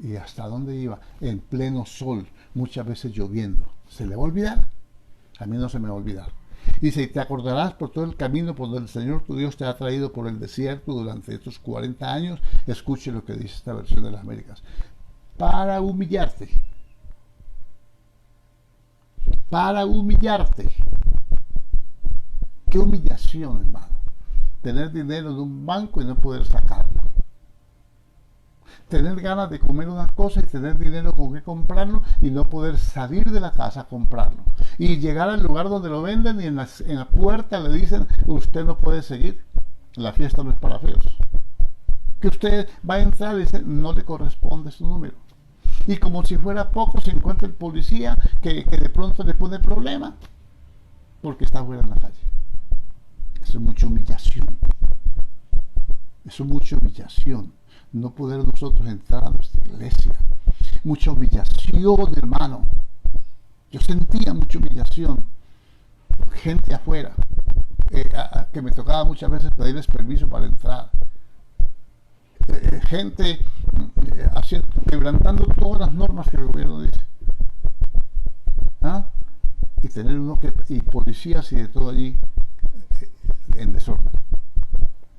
¿Y hasta dónde iba? En pleno sol, muchas veces lloviendo. ¿Se le va a olvidar? A mí no se me va a olvidar. Dice, y te acordarás por todo el camino por donde el Señor tu Dios te ha traído por el desierto durante estos 40 años. Escuche lo que dice esta versión de las Américas. Para humillarte. Para humillarte. Qué humillación, hermano. Tener dinero en un banco y no poder sacarlo. Tener ganas de comer una cosa y tener dinero con que comprarlo y no poder salir de la casa a comprarlo. Y llegar al lugar donde lo venden y en la puerta le dicen, usted no puede seguir, la fiesta no es para feos. Que usted va a entrar y dice, no le corresponde su número. Y como si fuera poco se encuentra el policía que de pronto le pone problema porque está fuera en la calle. Eso es mucha humillación. Eso es mucha humillación. No poder nosotros entrar a nuestra iglesia. Mucha humillación, hermano. Yo sentía mucha humillación. Gente afuera, que me tocaba muchas veces pedirles permiso para entrar. Gente quebrantando todas las normas que el gobierno dice. ¿Ah? Y tener y policías y de todo allí en desorden.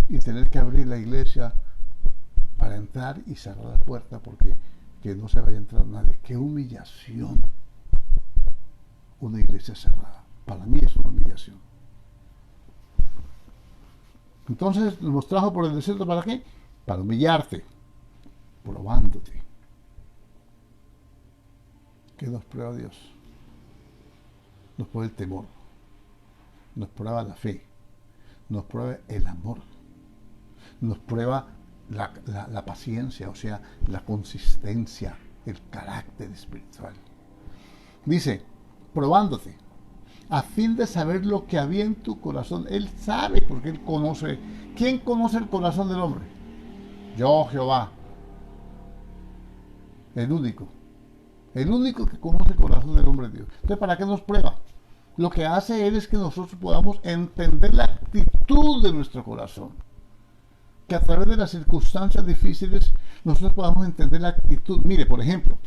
Y tener que abrir la iglesia para entrar y cerrar la puerta porque que no se vaya a entrar nadie. ¡Qué humillación! Una iglesia cerrada. Para mí es una humillación. Entonces nos trajo por el desierto ¿para qué? Para humillarte, probándote. ¿Qué nos prueba Dios? Nos prueba el temor, nos prueba la fe, nos prueba el amor, nos prueba la paciencia, o sea, la consistencia, el carácter espiritual. Dice, probándote, a fin de saber lo que había en tu corazón. Él sabe porque Él conoce. ¿Quién conoce el corazón del hombre? Yo, Jehová. El único que conoce el corazón del hombre es Dios. Entonces, ¿para qué nos prueba? Lo que hace Él es que nosotros podamos entender la actitud de nuestro corazón. Que a través de las circunstancias difíciles nosotros podamos entender la actitud. Mire, por ejemplo,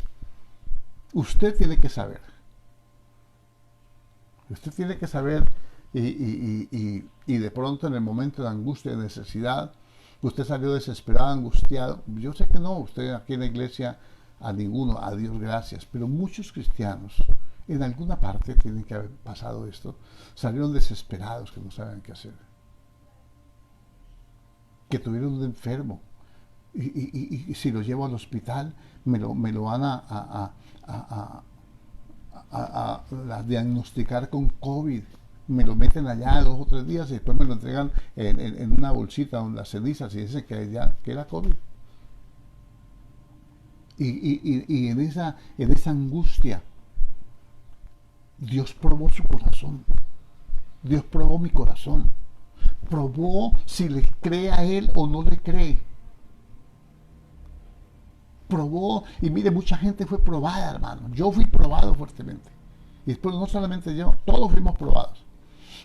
usted tiene que saber y de pronto en el momento de angustia, de necesidad, usted salió desesperado, angustiado. Yo sé que no, usted aquí en la iglesia a ninguno, a Dios gracias, pero muchos cristianos En alguna parte tiene que haber pasado esto. Salieron desesperados que no saben qué hacer. Que tuvieron un enfermo. Y si lo llevo al hospital, me lo van a, a diagnosticar con COVID. Me lo meten allá 2 o 3 días y después me lo entregan en una bolsita con las cenizas y dicen que era COVID. Y en esa angustia, Dios probó su corazón. Dios probó mi corazón. Probó si le cree a Él o no le cree. Probó, y mire, mucha gente fue probada, hermano. Yo fui probado fuertemente. Y después no solamente yo, todos fuimos probados.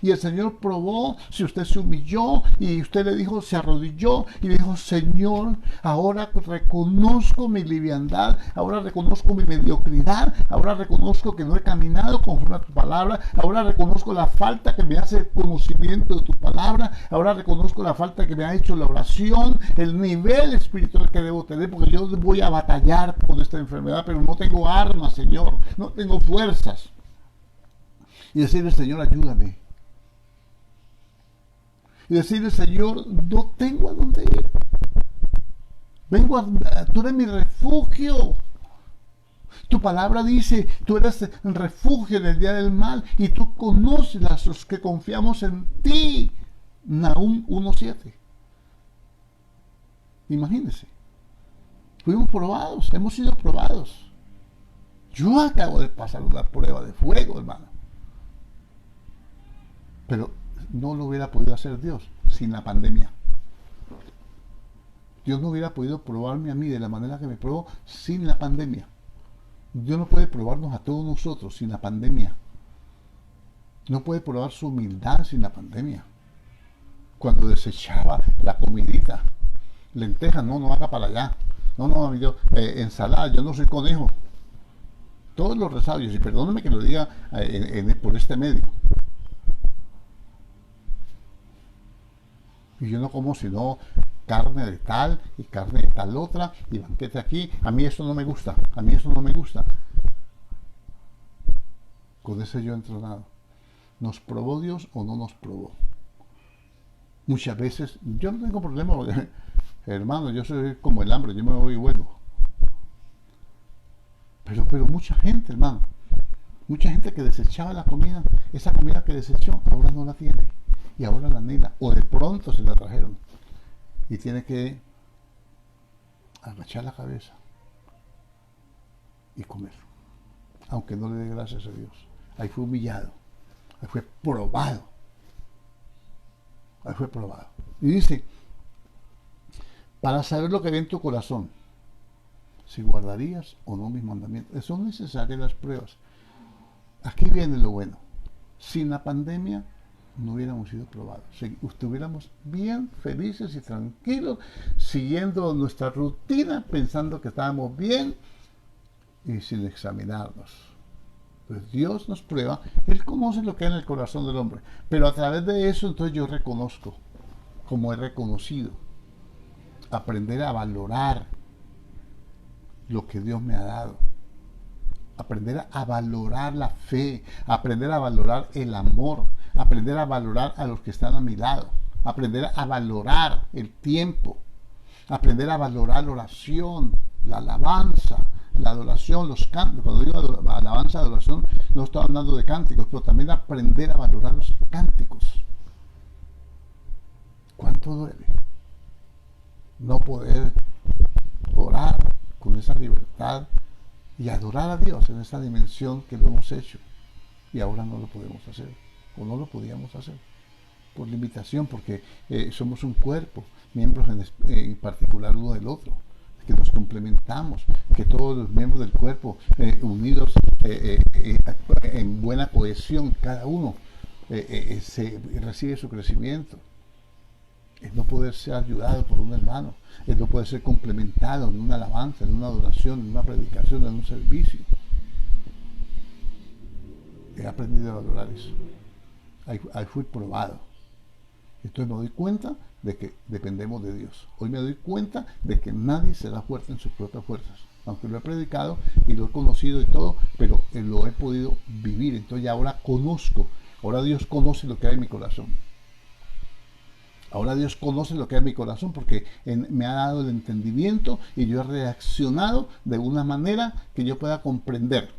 Y el Señor probó si usted se humilló y usted le dijo, se arrodilló y le dijo, Señor, ahora reconozco mi liviandad, ahora reconozco mi mediocridad, ahora reconozco que no he caminado conforme a tu palabra, ahora reconozco la falta que me hace el conocimiento de tu palabra, ahora reconozco la falta que me ha hecho la oración, el nivel espiritual que debo tener, porque yo voy a batallar con esta enfermedad, pero no tengo armas, Señor, no tengo fuerzas. Y decirle, Señor, ayúdame. Y decirle, Señor, no tengo a dónde ir. Tú eres mi refugio. Tu palabra dice, tú eres el refugio en el día del mal y tú conoces a los que confiamos en ti. Nahum 1:7. Imagínense. Fuimos probados, hemos sido probados. Yo acabo de pasar una prueba de fuego, hermano. Pero no lo hubiera podido hacer Dios sin la pandemia. Dios no hubiera podido probarme a mí de la manera que me probó sin la pandemia. Dios no puede probarnos a todos nosotros sin la pandemia. No puede probar su humildad sin la pandemia. Cuando desechaba la comidita, lentejas, no haga para allá. No, yo, ensalada, yo no soy conejo. Todos los resabios, y perdónenme que lo diga por este medio. Y yo no como sino carne de tal y carne de tal otra y banquete aquí. A mí eso no me gusta. A mí eso no me gusta. Con ese yo entrenado. ¿Nos probó Dios o no nos probó? Muchas veces, yo no tengo problema, hermano, yo soy como el hambre, yo me voy y vuelvo. Pero mucha gente, hermano, mucha gente que desechaba la comida, esa comida que desechó, ahora no la tiene. Y ahora la anhela, o de pronto se la trajeron y tiene que agachar la cabeza y comer, aunque no le dé gracias a Dios. Ahí fue humillado, ahí fue probado, y dice, para saber lo que hay en tu corazón, si guardarías o no mis mandamientos. Son necesarias las pruebas. Aquí viene lo bueno. Sin la pandemia no hubiéramos sido probados. Si estuviéramos bien felices y tranquilos, siguiendo nuestra rutina, pensando que estábamos bien y sin examinarnos. Pues Dios nos prueba, Él conoce lo que hay en el corazón del hombre, pero a través de eso entonces yo reconozco, como he reconocido, aprender a valorar lo que Dios me ha dado, aprender a valorar la fe, aprender a valorar el amor, aprender a valorar a los que están a mi lado, aprender a valorar el tiempo, aprender a valorar la oración, la alabanza, la adoración, los cánticos. Cuando digo alabanza, adoración, no estoy hablando de cánticos, pero también aprender a valorar los cánticos. ¿Cuánto duele no poder orar con esa libertad y adorar a Dios en esa dimensión que lo hemos hecho y ahora no lo podemos hacer o no lo podíamos hacer por limitación, porque somos un cuerpo, miembros en particular uno del otro, que nos complementamos, que todos los miembros del cuerpo unidos en buena cohesión, cada uno recibe su crecimiento. Es no poder ser ayudado por un hermano, es no poder ser complementado en una alabanza, en una adoración, en una predicación, en un servicio. He aprendido a valorar eso. Ahí fui probado. Entonces me doy cuenta de que dependemos de Dios. Hoy me doy cuenta de que nadie será fuerte en sus propias fuerzas. aunque lo he predicado y lo he conocido y todo, pero lo he podido vivir. Entonces ya ahora conozco, ahora Dios conoce lo que hay en mi corazón. Ahora Dios conoce lo que hay en mi corazón porque me ha dado el entendimiento y yo he reaccionado de una manera que yo pueda comprender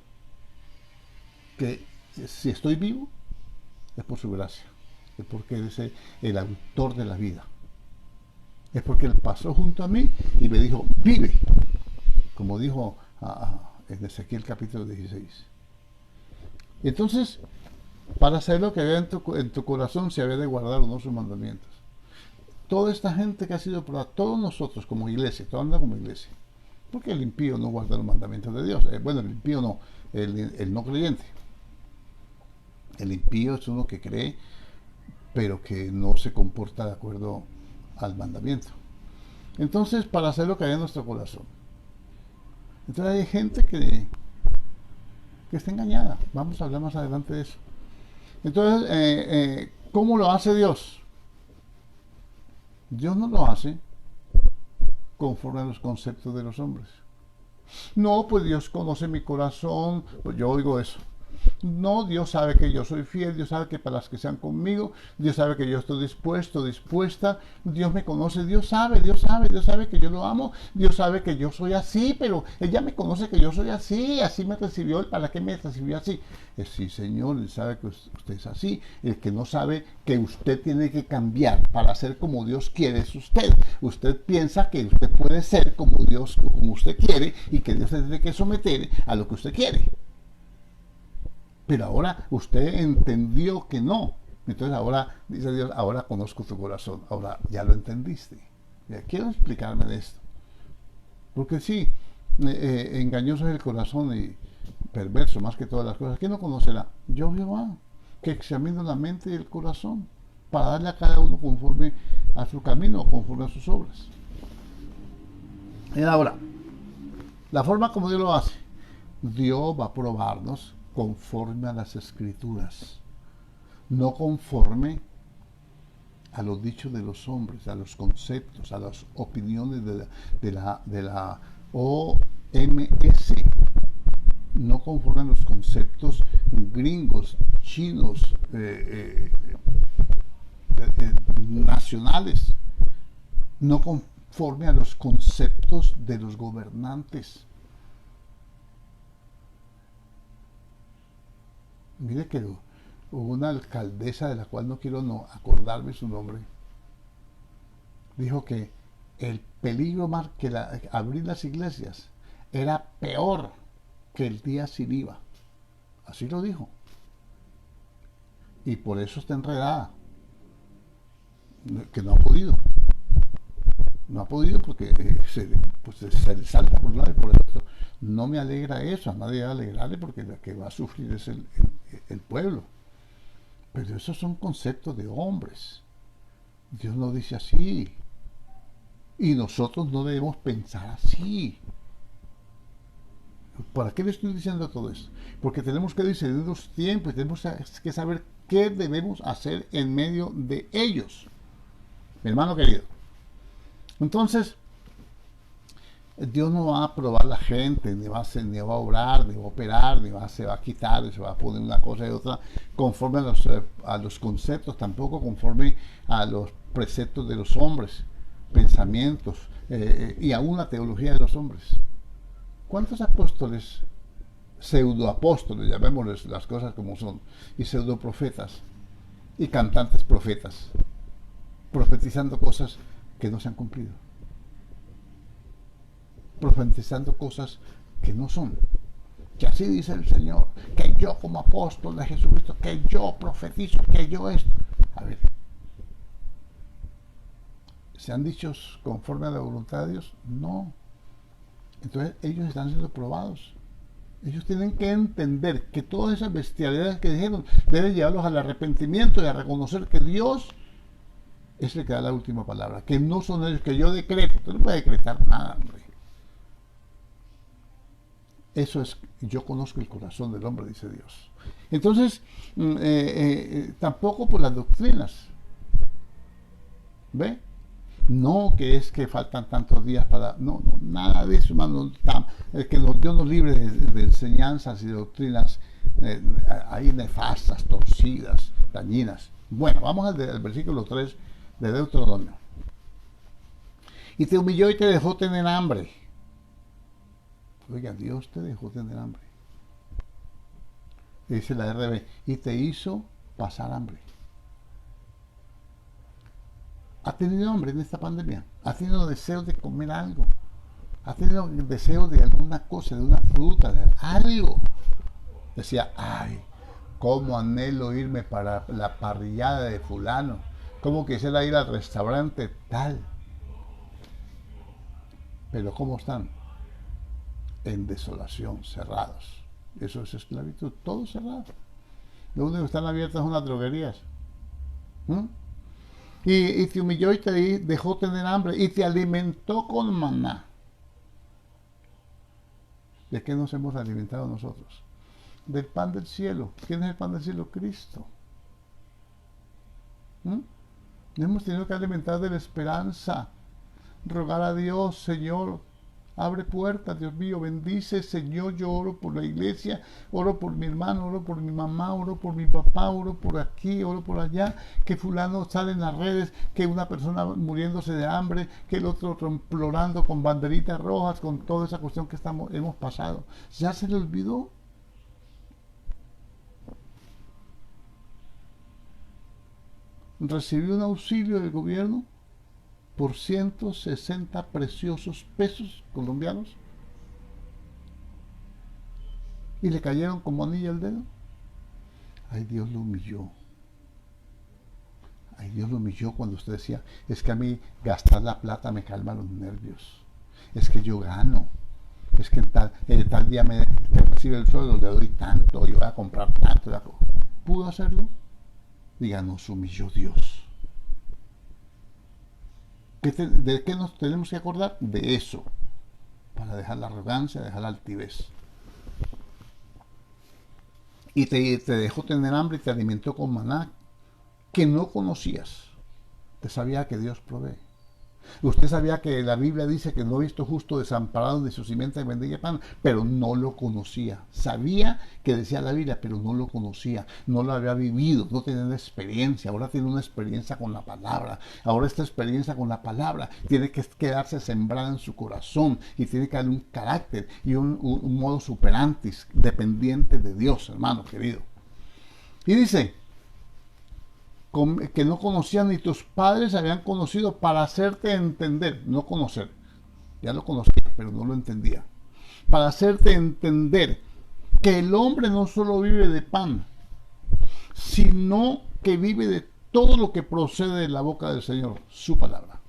que si estoy vivo es por su gracia, es porque Él es el autor de la vida, es porque Él pasó junto a mí y me dijo, vive, como dijo en Ezequiel capítulo 16. Entonces, para saber lo que había en tu corazón, se había de guardar o no sus mandamientos. Toda esta gente que ha sido probada, todos nosotros como iglesia, todos andan como iglesia, porque el impío no guarda los mandamientos de Dios. Bueno, el impío no, el no creyente. El impío es uno que cree, pero que no se comporta de acuerdo al mandamiento. Entonces, para hacer lo que hay en nuestro corazón. Entonces hay gente que está engañada. Vamos a hablar más adelante de eso. Entonces, ¿cómo lo hace Dios? Dios no lo hace conforme a los conceptos de los hombres. No, pues Dios conoce mi corazón. Pues yo oigo eso. No, Dios sabe que yo soy fiel, Dios sabe que para las que sean conmigo, Dios sabe que yo estoy dispuesto, dispuesta, Dios me conoce, Dios sabe que yo lo amo, Dios sabe que yo soy así, pero ella me conoce que yo soy así, así me recibió Él, ¿para qué me recibió así? Sí, Señor, Él sabe que usted es así, el que no sabe que usted tiene que cambiar para ser como Dios quiere es usted. Usted piensa que usted puede ser como Dios, como usted quiere, y que Dios se tiene que someter a lo que usted quiere. Pero ahora usted entendió que no. Entonces ahora, dice Dios, ahora conozco tu corazón. Ahora ya lo entendiste. Quiero explicarme de esto. Porque sí, engañoso es el corazón y perverso más que todas las cosas. ¿Quién no conocerá? Yo, Jehová, que examino la mente y el corazón para darle a cada uno conforme a su camino, conforme a sus obras. Y ahora, la forma como Dios lo hace. Dios va a probarnos conforme a las escrituras, no conforme a los dichos de los hombres, a los conceptos, a las opiniones de la OMS, no conforme a los conceptos gringos, chinos, nacionales, no conforme a los conceptos de los gobernantes. Mire que hubo una alcaldesa de la cual no quiero acordarme su nombre, dijo que el peligro más que abrir las iglesias era peor que el día sin IVA. Así lo dijo. Y por eso está enredada. Que no ha podido. No ha podido porque se le salta por un lado y por el otro. No me alegra eso, a nadie va a alegrarle porque la que va a sufrir es el pueblo. Pero esos son conceptos de hombres. Dios no dice así. Y nosotros no debemos pensar así. ¿Para qué le estoy diciendo todo esto? Porque tenemos que discernir los tiempos y tenemos que saber qué debemos hacer en medio de ellos. Mi hermano querido. Entonces, Dios no va a probar la gente, ni va a obrar, ni va a operar, se va a quitar, se va a poner una cosa y otra conforme a los conceptos, tampoco conforme a los preceptos de los hombres, pensamientos y aún la teología de los hombres. ¿Cuántos apóstoles, pseudoapóstoles, llamémosles las cosas como son, y pseudoprofetas y cantantes profetas, profetizando cosas que no se han cumplido? Profetizando cosas que no son, que así dice el Señor, que yo como apóstol de Jesucristo, que yo profetizo, que yo esto. A ver, ¿se han dicho conforme a la voluntad de Dios? No. Entonces ellos están siendo probados. Ellos tienen que entender que todas esas bestialidades que dijeron deben llevarlos al arrepentimiento y a reconocer que Dios es el que da la última palabra, que no son ellos, que yo decreto. Usted no puede decretar nada, hombre. Eso es, yo conozco el corazón del hombre, dice Dios. Entonces, tampoco por las doctrinas. ¿Ve? No que es que faltan tantos días para... No, no, nada de eso, hermano. Es que Dios nos libre de enseñanzas y doctrinas ahí nefastas, torcidas, dañinas. Bueno, vamos al versículo 3 de Deuteronomio. Y te humilló y te dejó tener hambre. Oiga, Dios te dejó tener hambre. Dice la RB, y te hizo pasar hambre. ¿Ha tenido hambre en esta pandemia? ¿Ha tenido deseo de comer algo? ¿Ha tenido deseo de alguna cosa, de una fruta, de algo? Decía, ay, cómo anhelo irme para la parrillada de fulano. Cómo quisiera ir al restaurante tal. Pero ¿cómo están? En desolación, cerrados. Eso es esclavitud, todo cerrado. Lo único que están abiertas son las droguerías. ¿Mm? Y te humilló y te dejó tener hambre y te alimentó con maná. ¿De qué nos hemos alimentado nosotros? Del pan del cielo. ¿Quién es el pan del cielo? Cristo. ¿Mm? Hemos tenido que alimentar de la esperanza. Rogar a Dios, Señor, abre puertas, Dios mío, bendice, Señor. Yo oro por la iglesia, oro por mi hermano, oro por mi mamá, oro por mi papá, oro por aquí, oro por allá. Que fulano sale en las redes, que una persona muriéndose de hambre, que el otro implorando con banderitas rojas, con toda esa cuestión que hemos pasado. ¿Ya se le olvidó? Recibí un auxilio del gobierno por 160 preciosos pesos colombianos y le cayeron como anillo al dedo. Ay, Dios lo humilló. Ay, Dios lo humilló cuando usted decía, es que a mí gastar la plata me calma los nervios. Es que yo gano. Es que tal día que recibe el sueldo le doy tanto, yo voy a comprar tanto. ¿Pudo hacerlo? Diga, nos humilló Dios. ¿De qué nos tenemos que acordar? De eso, para dejar la arrogancia, dejar la altivez. Y te dejó tener hambre y te alimentó con maná que no conocías. Te sabía que Dios provee. Usted sabía que la Biblia dice que no he visto justo desamparado de su simiente de mendiga pan, pero no lo conocía. Sabía que decía la Biblia, pero no lo conocía, no lo había vivido, no tenía una experiencia. Ahora tiene una experiencia con la palabra. Ahora esta experiencia con la palabra tiene que quedarse sembrada en su corazón y tiene que darle un carácter y un modo superantis, dependiente de Dios, hermano querido. Y dice que no conocían ni tus padres habían conocido para hacerte entender, no conocer, ya lo conocía, pero no lo entendía, para hacerte entender que el hombre no solo vive de pan, sino que vive de todo lo que procede de la boca del Señor, su palabra.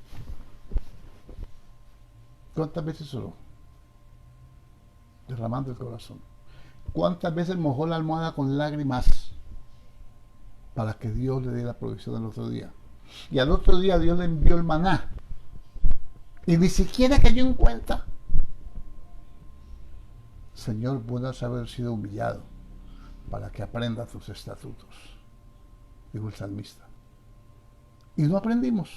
¿Cuántas veces oró? Derramando el corazón. ¿Cuántas veces mojó la almohada con lágrimas para que Dios le dé la provisión al otro día? Y al otro día Dios le envió el maná y ni siquiera cayó en cuenta. Señor, puedas haber sido humillado para que aprenda tus estatutos, dijo el salmista. Y no aprendimos.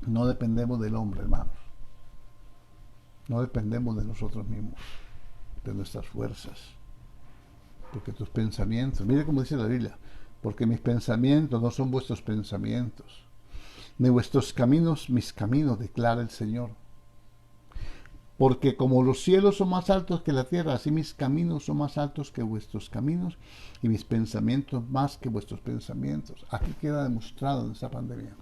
No dependemos del hombre, hermanos. No dependemos de nosotros mismos, de nuestras fuerzas. Porque tus pensamientos, mire cómo dice la Biblia, porque mis pensamientos no son vuestros pensamientos, ni vuestros caminos mis caminos, declara el Señor. Porque como los cielos son más altos que la tierra, así mis caminos son más altos que vuestros caminos y mis pensamientos más que vuestros pensamientos. Aquí queda demostrado en esta pandemia.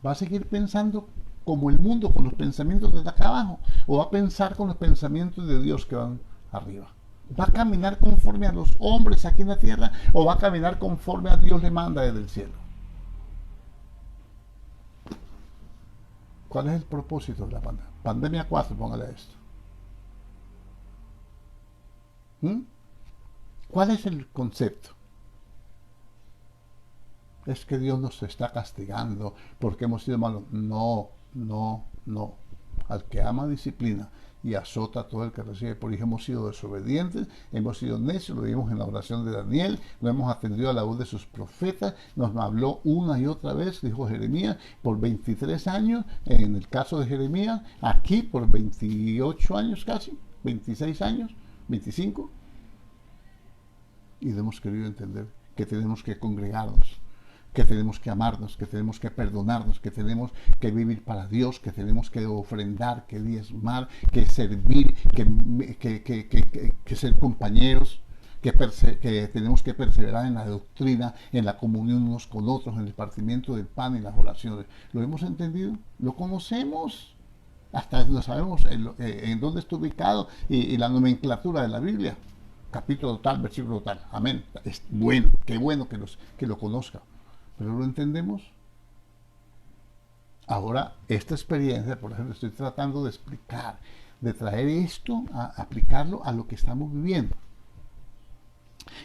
¿Va a seguir pensando como el mundo, con los pensamientos desde acá abajo? ¿O va a pensar con los pensamientos de Dios que van arriba? ¿Va a caminar conforme a los hombres aquí en la tierra o va a caminar conforme a Dios le manda desde el cielo? ¿Cuál es el propósito de la pandemia? Pandemia 4, póngale esto. ¿Cuál es el concepto? Es que Dios nos está castigando porque hemos sido malos. No, no, no. Al que ama disciplina y azota a todo el que recibe por hijo. Hemos sido desobedientes, hemos sido necios, lo vimos en la oración de Daniel, no hemos atendido a la voz de sus profetas, nos habló una y otra vez, dijo Jeremías, por 23 años, en el caso de Jeremías, aquí por 28 años casi, 26 años, 25, y no hemos querido entender que tenemos que congregarnos, que tenemos que amarnos, que tenemos que perdonarnos, que tenemos que vivir para Dios, que tenemos que ofrendar, que diezmar, que servir, que ser compañeros, que tenemos que perseverar en la doctrina, en la comunión unos con otros, en el partimiento del pan y las oraciones. ¿Lo hemos entendido? ¿Lo conocemos? Hasta lo sabemos en dónde está ubicado y la nomenclatura de la Biblia. Capítulo tal, versículo tal. Amén. Es bueno, qué bueno que lo conozca. ¿Pero lo entendemos? Ahora, esta experiencia, por ejemplo, estoy tratando de explicar, de traer esto, a aplicarlo a lo que estamos viviendo.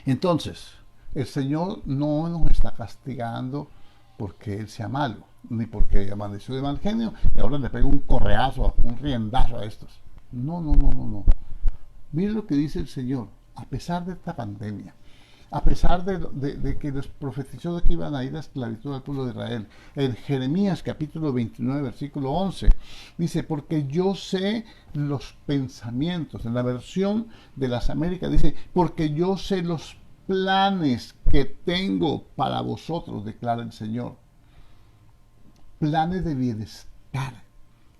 Entonces, el Señor no nos está castigando porque Él sea malo, ni porque amaneció de mal genio y ahora le pega un correazo, un riendazo a estos. No, no, no, no, no. Mire lo que dice el Señor, a pesar de esta pandemia, a pesar de que les profetizó de que iban a ir a esclavitud al pueblo de Israel. En Jeremías capítulo 29, versículo 11, dice, porque yo sé los pensamientos. En la versión de las Américas dice, porque yo sé los planes que tengo para vosotros, declara el Señor. Planes de bienestar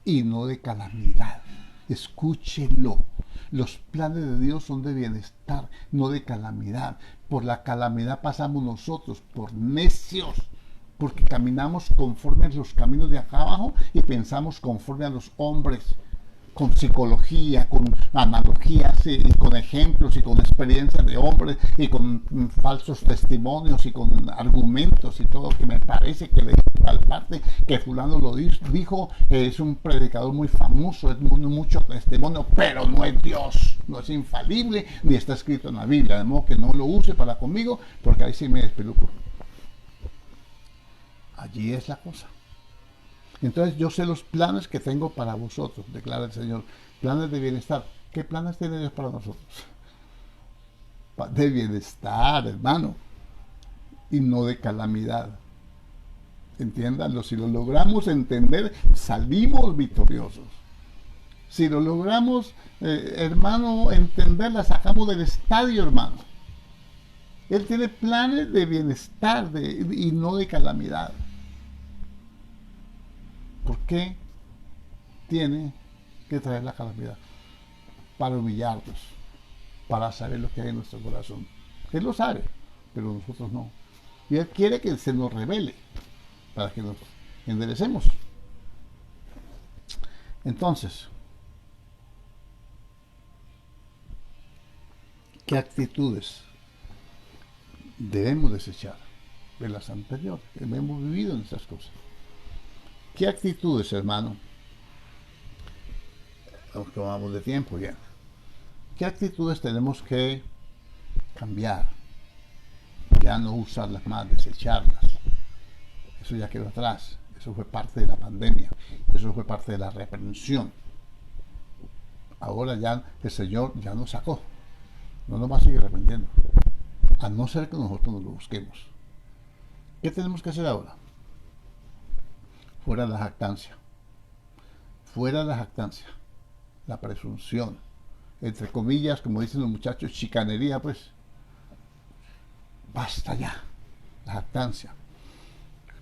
y no de calamidad. Escúchelo. Los planes de Dios son de bienestar, no de calamidad. Por la calamidad pasamos nosotros, por necios, porque caminamos conforme a los caminos de acá abajo y pensamos conforme a los hombres, con psicología, con analogías y con ejemplos y con experiencias de hombres y con falsos testimonios y con argumentos y todo, que me parece que de tal parte que fulano lo dijo, es un predicador muy famoso, es mucho testimonio, pero no es Dios, no es infalible, ni está escrito en la Biblia, de modo que no lo use para conmigo, porque ahí sí me despeluco. Allí es la cosa. Entonces yo sé los planes que tengo para vosotros, declara el Señor. Planes de bienestar. ¿Qué planes tiene Dios para nosotros? De bienestar, hermano. Y no de calamidad. Entiéndanlo. Si lo logramos entender, salimos victoriosos. Si lo logramos, hermano, entender, la sacamos del estadio, hermano. Él tiene planes de bienestar y no de calamidad. ¿Por qué tiene que traer la calamidad? Para humillarnos, para saber lo que hay en nuestro corazón. Él lo sabe, pero nosotros no. Y Él quiere que se nos revele para que nos enderecemos. Entonces, ¿qué actitudes debemos desechar de las anteriores? Hemos vivido en esas cosas. ¿Qué actitudes, hermano? Aunque vamos de tiempo ya. ¿Qué actitudes tenemos que cambiar? Ya no usarlas más, desecharlas. Eso ya quedó atrás. Eso fue parte de la pandemia. Eso fue parte de la reprensión. Ahora ya el Señor ya nos sacó. No nos va a seguir reprendiendo. A no ser que nosotros nos lo busquemos. ¿Qué tenemos que hacer ahora? Fuera la jactancia. Fuera la jactancia. La presunción. Entre comillas, como dicen los muchachos, chicanería, pues. Basta ya. La jactancia.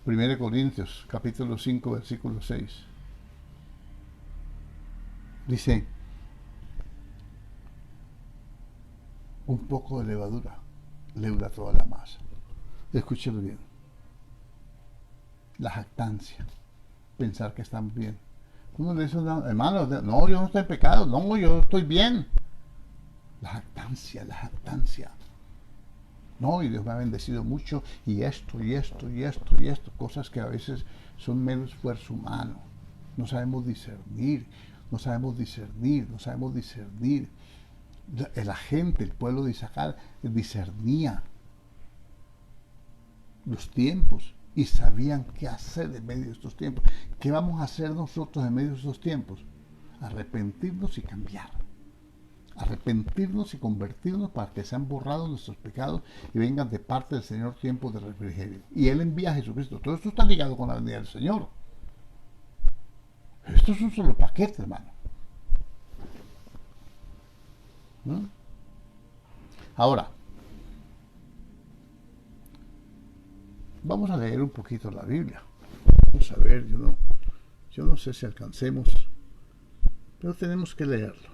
1 Corintios, capítulo 5, versículo 6. Dice, un poco de levadura leuda toda la masa. Escúchelo bien. La jactancia. Pensar que estamos bien. Uno le dice, hermano, no, yo no estoy en pecado, no, yo estoy bien. La jactancia, la jactancia. No, y Dios me ha bendecido mucho, y esto, y esto, y esto, y esto, cosas que a veces son mero esfuerzo humano. No sabemos discernir, no sabemos discernir, no sabemos discernir. La gente, el pueblo de Isaacar, discernía los tiempos y sabían qué hacer en medio de estos tiempos. ¿Qué vamos a hacer nosotros en medio de estos tiempos? arrepentirnos y cambiar. Arrepentirnos y convertirnos para que sean borrados nuestros pecados y vengan de parte del Señor tiempos de refrigerio. Y Él envía a Jesucristo. Todo esto está ligado con la venida del Señor. Esto es un solo paquete, hermano. ¿Mm? Ahora, vamos a leer un poquito la Biblia. Vamos a ver, yo no sé si alcancemos, pero tenemos que leerlo.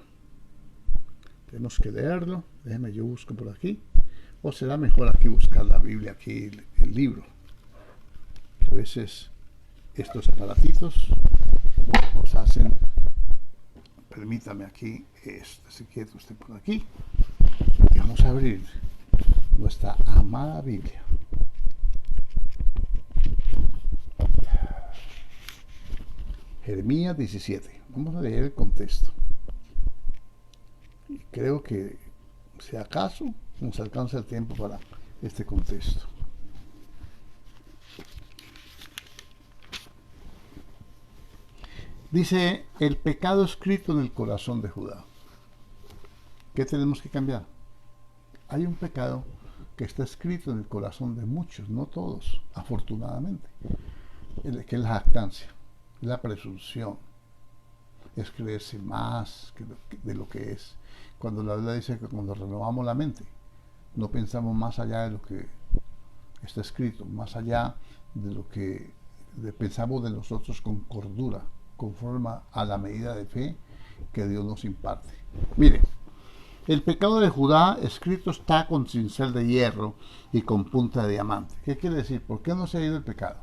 Tenemos que leerlo. Déjeme, yo busco por aquí. O será mejor aquí buscar la Biblia, aquí el libro. A veces estos aparatitos nos hacen. Permítame aquí, se quieto usted por aquí. Y vamos a abrir nuestra amada Biblia. Jeremías 17. Vamos a leer el contexto. Y creo que, si acaso, nos alcanza el tiempo para este contexto. Dice, el pecado escrito en el corazón de Judá. ¿Qué tenemos que cambiar? Hay un pecado que está escrito en el corazón de muchos, no todos, afortunadamente, que es la jactancia, la presunción, es creerse más de lo que es. Cuando la Biblia dice que cuando renovamos la mente, no pensamos más allá de lo que está escrito, más allá de lo que pensamos de nosotros con cordura, conforme a la medida de fe que Dios nos imparte. Mire, el pecado de Judá escrito está con cincel de hierro y con punta de diamante. ¿Qué quiere decir? ¿Por qué no se ha ido el pecado?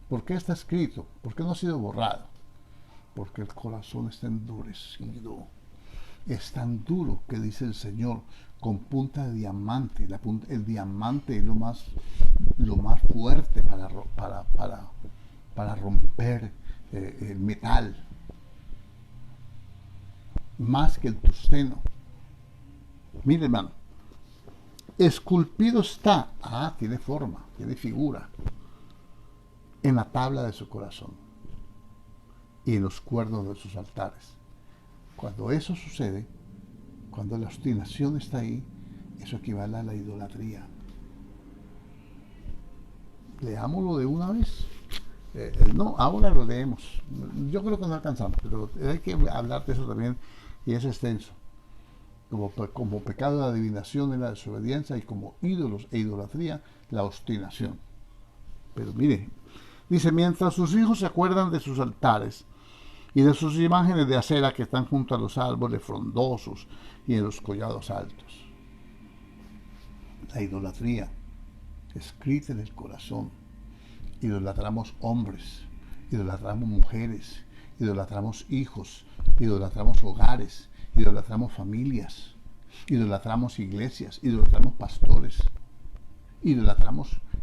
¿Por qué está escrito? ¿Por qué no ha sido borrado? Porque el corazón está endurecido. Es tan duro que dice el Señor, con punta de diamante. El diamante es lo más fuerte para romper el metal, más que el tungsteno. Mire, hermano, esculpido está, tiene forma, tiene figura, en la tabla de su corazón y en los cuernos de sus altares. Cuando eso sucede, cuando la obstinación está ahí, eso equivale a la idolatría. Leámoslo de una vez. No, ahora lo leemos. Yo creo que no alcanzamos, pero hay que hablar de eso también, y es extenso. Como pecado de adivinación en la desobediencia, y como ídolos e idolatría, la obstinación. Pero mire, dice, mientras sus hijos se acuerdan de sus altares y de sus imágenes de acera que están junto a los árboles frondosos y en los collados altos. La idolatría escrita en el corazón. Idolatramos hombres, idolatramos mujeres, idolatramos hijos, idolatramos hogares, idolatramos familias, idolatramos iglesias, idolatramos pastores,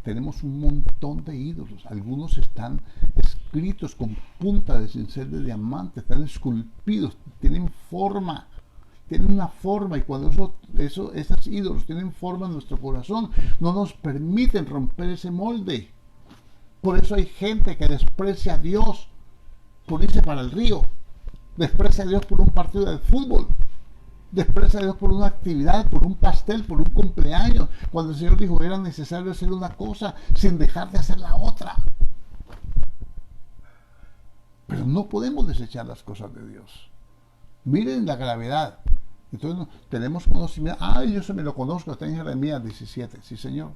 tenemos un montón de ídolos. Algunos están escritos con punta de cincel de diamante, están esculpidos, tienen forma, tienen una forma, y cuando esos ídolos tienen forma en nuestro corazón, no nos permiten romper ese molde. Por eso hay gente que desprecia a Dios por irse para el río, desprecia a Dios por un partido de fútbol, desprecia a Dios por una actividad, por un pastel, por un cumpleaños, cuando el Señor dijo era necesario hacer una cosa sin dejar de hacer la otra. Pero no podemos desechar las cosas de Dios. Miren la gravedad. Entonces tenemos conocimiento. Yo se me lo conozco, está en Jeremías 17. Sí, Señor.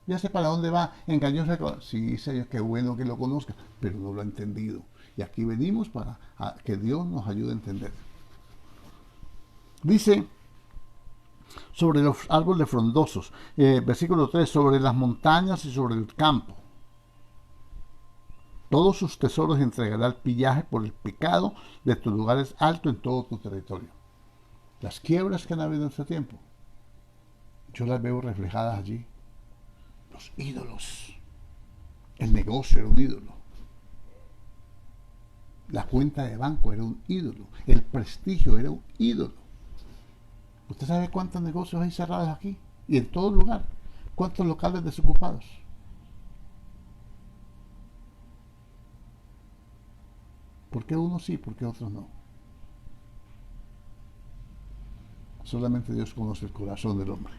Ya sé para dónde va, engañoso. Sí, Señor, qué bueno que lo conozca, pero no lo ha entendido. Y aquí venimos para que Dios nos ayude a entender. Dice, sobre los árboles frondosos, versículo 3, sobre las montañas y sobre el campo. Todos sus tesoros entregará al pillaje por el pecado de tus lugares altos en todo tu territorio. Las quiebras que han habido en este tiempo, yo las veo reflejadas allí. Los ídolos. El negocio era un ídolo. La cuenta de banco era un ídolo. El prestigio era un ídolo. ¿Usted sabe cuántos negocios hay cerrados aquí? Y en todo lugar. ¿Cuántos locales desocupados? ¿Por qué unos sí, por qué otros no? Solamente Dios conoce el corazón del hombre.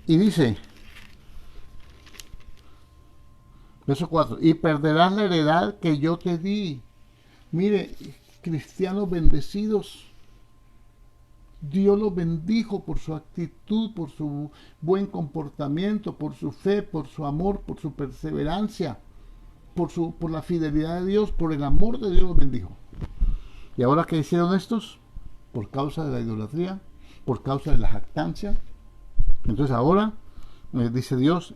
Y dice, verso 4, y perderás la heredad que yo te di. Mire, cristianos bendecidos, Dios los bendijo por su actitud, por su buen comportamiento, por su fe, por su amor, por su perseverancia, por la fidelidad de Dios, por el amor de Dios los bendijo. ¿Y ahora qué hicieron estos? Por causa de la idolatría, por causa de la jactancia. Entonces ahora, dice Dios,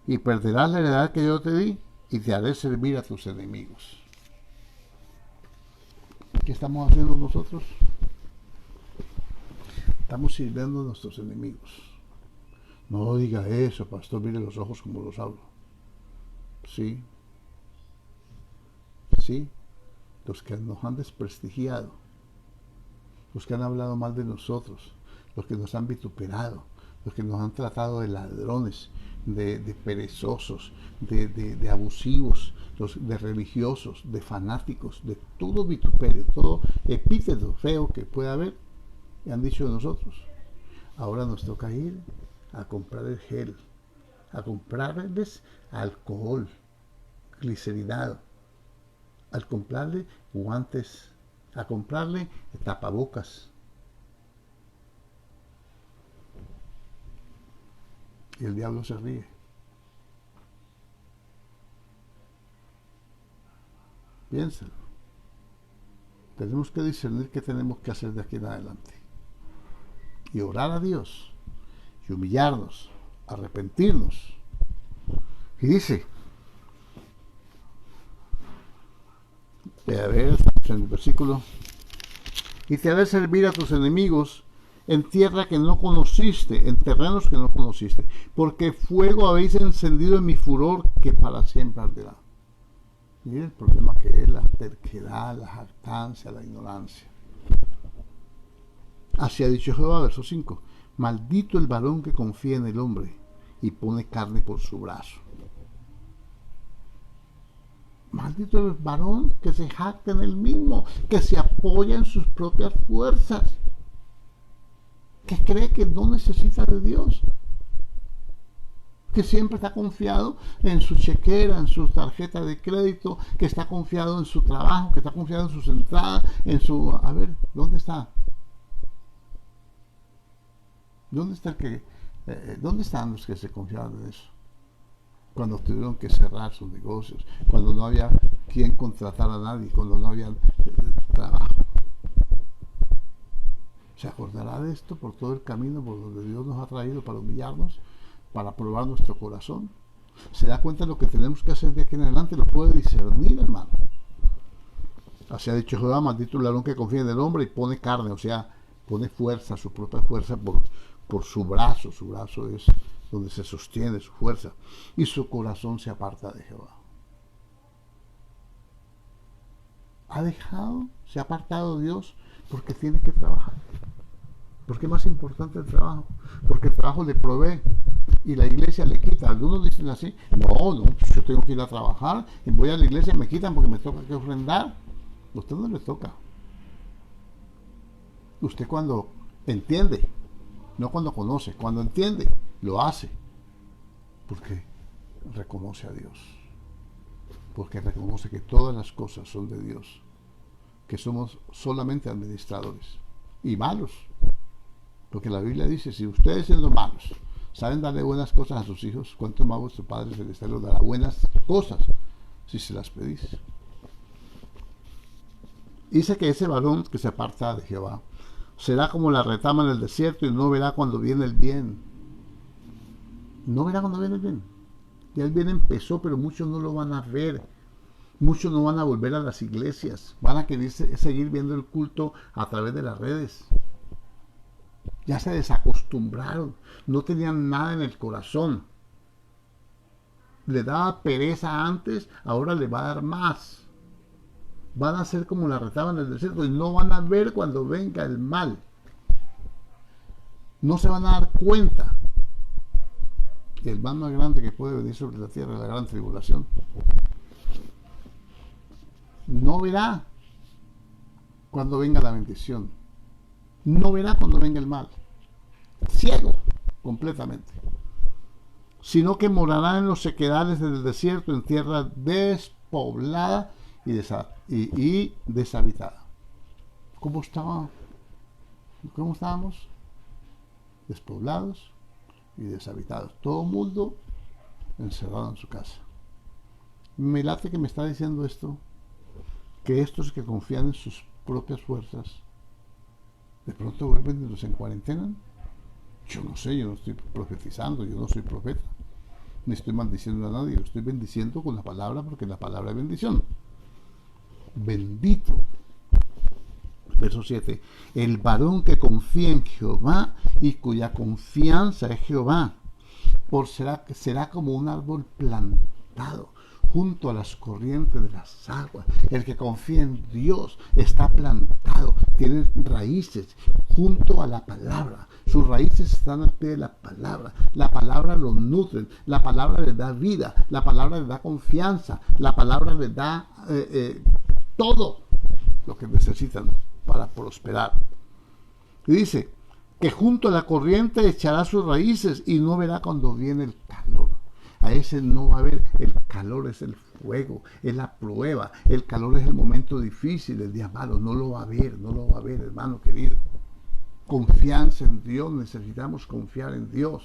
y perderás la heredad que yo te di y te haré servir a tus enemigos. ¿Qué estamos haciendo nosotros? Estamos sirviendo a nuestros enemigos. No diga eso, pastor, mire los ojos como los hablo. Sí, sí, los que nos han desprestigiado, los que han hablado mal de nosotros, los que nos han vituperado, los que nos han tratado de ladrones, de perezosos, de abusivos, de religiosos, de fanáticos, de todo vituperio, todo epíteto feo que pueda haber, y han dicho de nosotros. Ahora nos toca ir a comprar el gel, a comprarles alcohol, glicerinado, a comprarle guantes, a comprarle tapabocas. Y el diablo se ríe. Piénselo. Tenemos que discernir qué tenemos que hacer de aquí en adelante. Y orar a Dios. Y humillarnos. Arrepentirnos. Y dice, a ver, en el versículo, y te haré servir a tus enemigos en tierra que no conociste, en terrenos que no conociste, porque fuego habéis encendido en mi furor, que para siempre arderá. Mira el problema que es la terquedad, la jactancia, la ignorancia. Así ha dicho Jehová, verso 5, maldito el varón que confía en el hombre y pone carne por su brazo. Maldito el varón que se jacta en él mismo, que se apoya en sus propias fuerzas, que cree que no necesita de Dios, que siempre está confiado en su chequera, en su tarjeta de crédito, que está confiado en su trabajo, que está confiado en sus entradas, en su... A ver, ¿dónde está? ¿Dónde está el que... ¿Dónde están los que se confiaban en eso? Cuando tuvieron que cerrar sus negocios, cuando no había quien contratar a nadie, cuando no había trabajo. ¿Se acordará de esto por todo el camino por donde Dios nos ha traído para humillarnos, para probar nuestro corazón? ¿Se da cuenta de lo que tenemos que hacer de aquí en adelante? Lo puede discernir, hermano. Así ha dicho Jehová, maldito el varón que confía en el hombre y pone carne, o sea, pone fuerza, su propia fuerza por su brazo. Su brazo es donde se sostiene su fuerza, y su corazón se aparta de Jehová. Se ha apartado Dios porque tiene que trabajar. Porque es más importante el trabajo, porque el trabajo le provee y la iglesia le quita. Algunos dicen así, no, yo tengo que ir a trabajar y voy a la iglesia y me quitan porque me toca que ofrendar. A usted no le toca. Usted cuando entiende, no cuando conoce, cuando entiende, lo hace. Porque reconoce a Dios. Porque reconoce que todas las cosas son de Dios. Que somos solamente administradores. Y malos. Porque la Biblia dice, si ustedes siendo malos saben darle buenas cosas a sus hijos, ¿cuánto más vuestro Padre Celestial os dará buenas cosas si se las pedís? Dice que ese varón que se aparta de Jehová será como la retama en el desierto y no verá cuando viene el bien. No verá cuando viene el bien. Ya el bien empezó, pero muchos no lo van a ver. Muchos no van a volver a las iglesias. Van a querer seguir viendo el culto a través de las redes. Ya se desacostumbraron. No tenían nada en el corazón. Le daba pereza antes, ahora le va a dar más. Van a ser como la retama en el desierto y no van a ver cuando venga el mal. No se van a dar cuenta. El mal más grande que puede venir sobre la tierra es la gran tribulación. no verá cuando venga la bendición, no verá cuando venga el mal, ciego completamente, sino que morará en los sequedales del desierto, en tierra despoblada y deshabitada. ¿Cómo estábamos? Despoblados y deshabitados. Todo el mundo encerrado en su casa. Me late que me está diciendo esto, que estos que confían en sus propias fuerzas, de pronto vuelven y los encuarentenan. Yo no sé, yo no estoy profetizando, yo no soy profeta, ni estoy maldiciendo a nadie, lo estoy bendiciendo con la palabra, porque la palabra es bendición. Bendito. Verso 7. El varón que confía en Jehová y cuya confianza es Jehová, será como un árbol plantado junto a las corrientes de las aguas. El que confía en Dios está plantado, tiene raíces junto a la palabra. Sus raíces están al pie de la palabra. La palabra los nutre, la palabra les da vida, la palabra les da confianza, la palabra les da todo lo que necesitan para prosperar. Y dice que junto a la corriente echará sus raíces y no verá cuando viene el calor. A ese no va a ver. El calor es el fuego, es la prueba. El calor es el momento difícil, el día malo. No lo va a ver, hermano querido. Confianza en Dios, necesitamos confiar en Dios.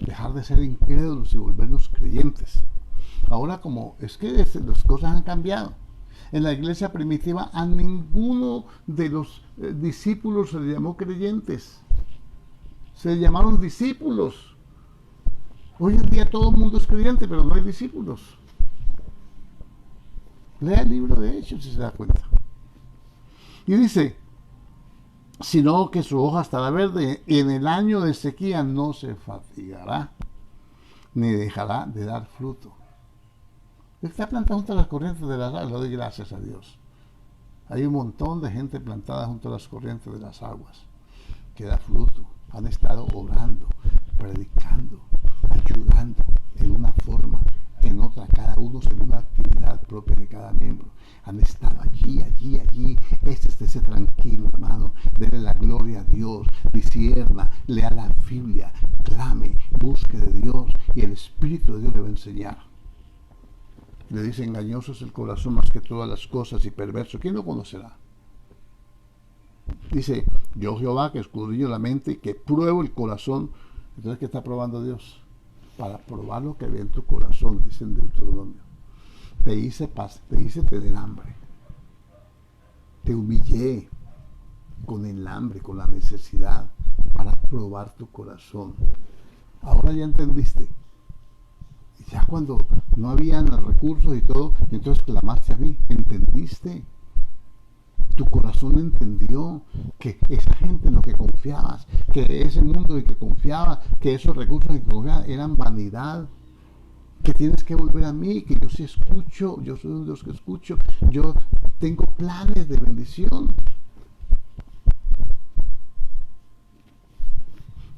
Dejar de ser incrédulos y volvernos creyentes. Ahora, como es que las cosas han cambiado. En la iglesia primitiva a ninguno de los discípulos se le llamó creyentes. Se llamaron discípulos. Hoy en día todo el mundo es creyente, pero no hay discípulos. Lea el libro de Hechos si se da cuenta. Y dice, sino que su hoja estará verde, y en el año de sequía no se fatigará, ni dejará de dar fruto. Está plantado junto a las corrientes de las aguas, le doy gracias a Dios. Hay un montón de gente plantada junto a las corrientes de las aguas, que da fruto. Han estado orando, predicando, ayudando en una forma, en otra, cada uno según la actividad propia de cada miembro. Han estado allí. Esté tranquilo, hermano. Dele la gloria a Dios. Discierna, lea la Biblia, clame, busque de Dios y el Espíritu de Dios le va a enseñar. Le dice, engañoso es el corazón más que todas las cosas y perverso. ¿Quién lo conocerá? Dice, yo Jehová que escudriño la mente y que pruebo el corazón. Entonces, ¿qué está probando Dios? Para probar lo que había en tu corazón, dice en Deuteronomio. Te hice tener hambre. Te humillé con el hambre, con la necesidad, para probar tu corazón. Ahora ya entendiste. Ya cuando no habían los recursos y todo, entonces clamaste a mí, entendiste. Tu corazón entendió que esa gente en lo que confiabas, que ese mundo en que confiabas, que esos recursos en que confiabas eran vanidad. Que tienes que volver a mí, que yo sí escucho, yo soy un Dios que escucho, yo tengo planes de bendición.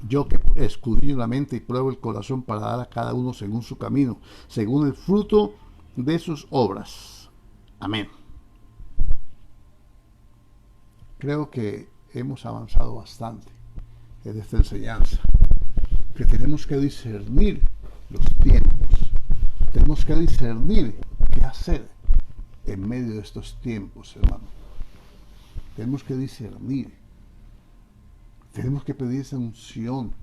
Yo que escudriño la mente y pruebo el corazón para dar a cada uno según su camino, según el fruto de sus obras. Amén. Creo que hemos avanzado bastante en esta enseñanza, que tenemos que discernir los tiempos, tenemos que discernir qué hacer en medio de estos tiempos, hermano. Tenemos que discernir. Tenemos que pedir esa unción.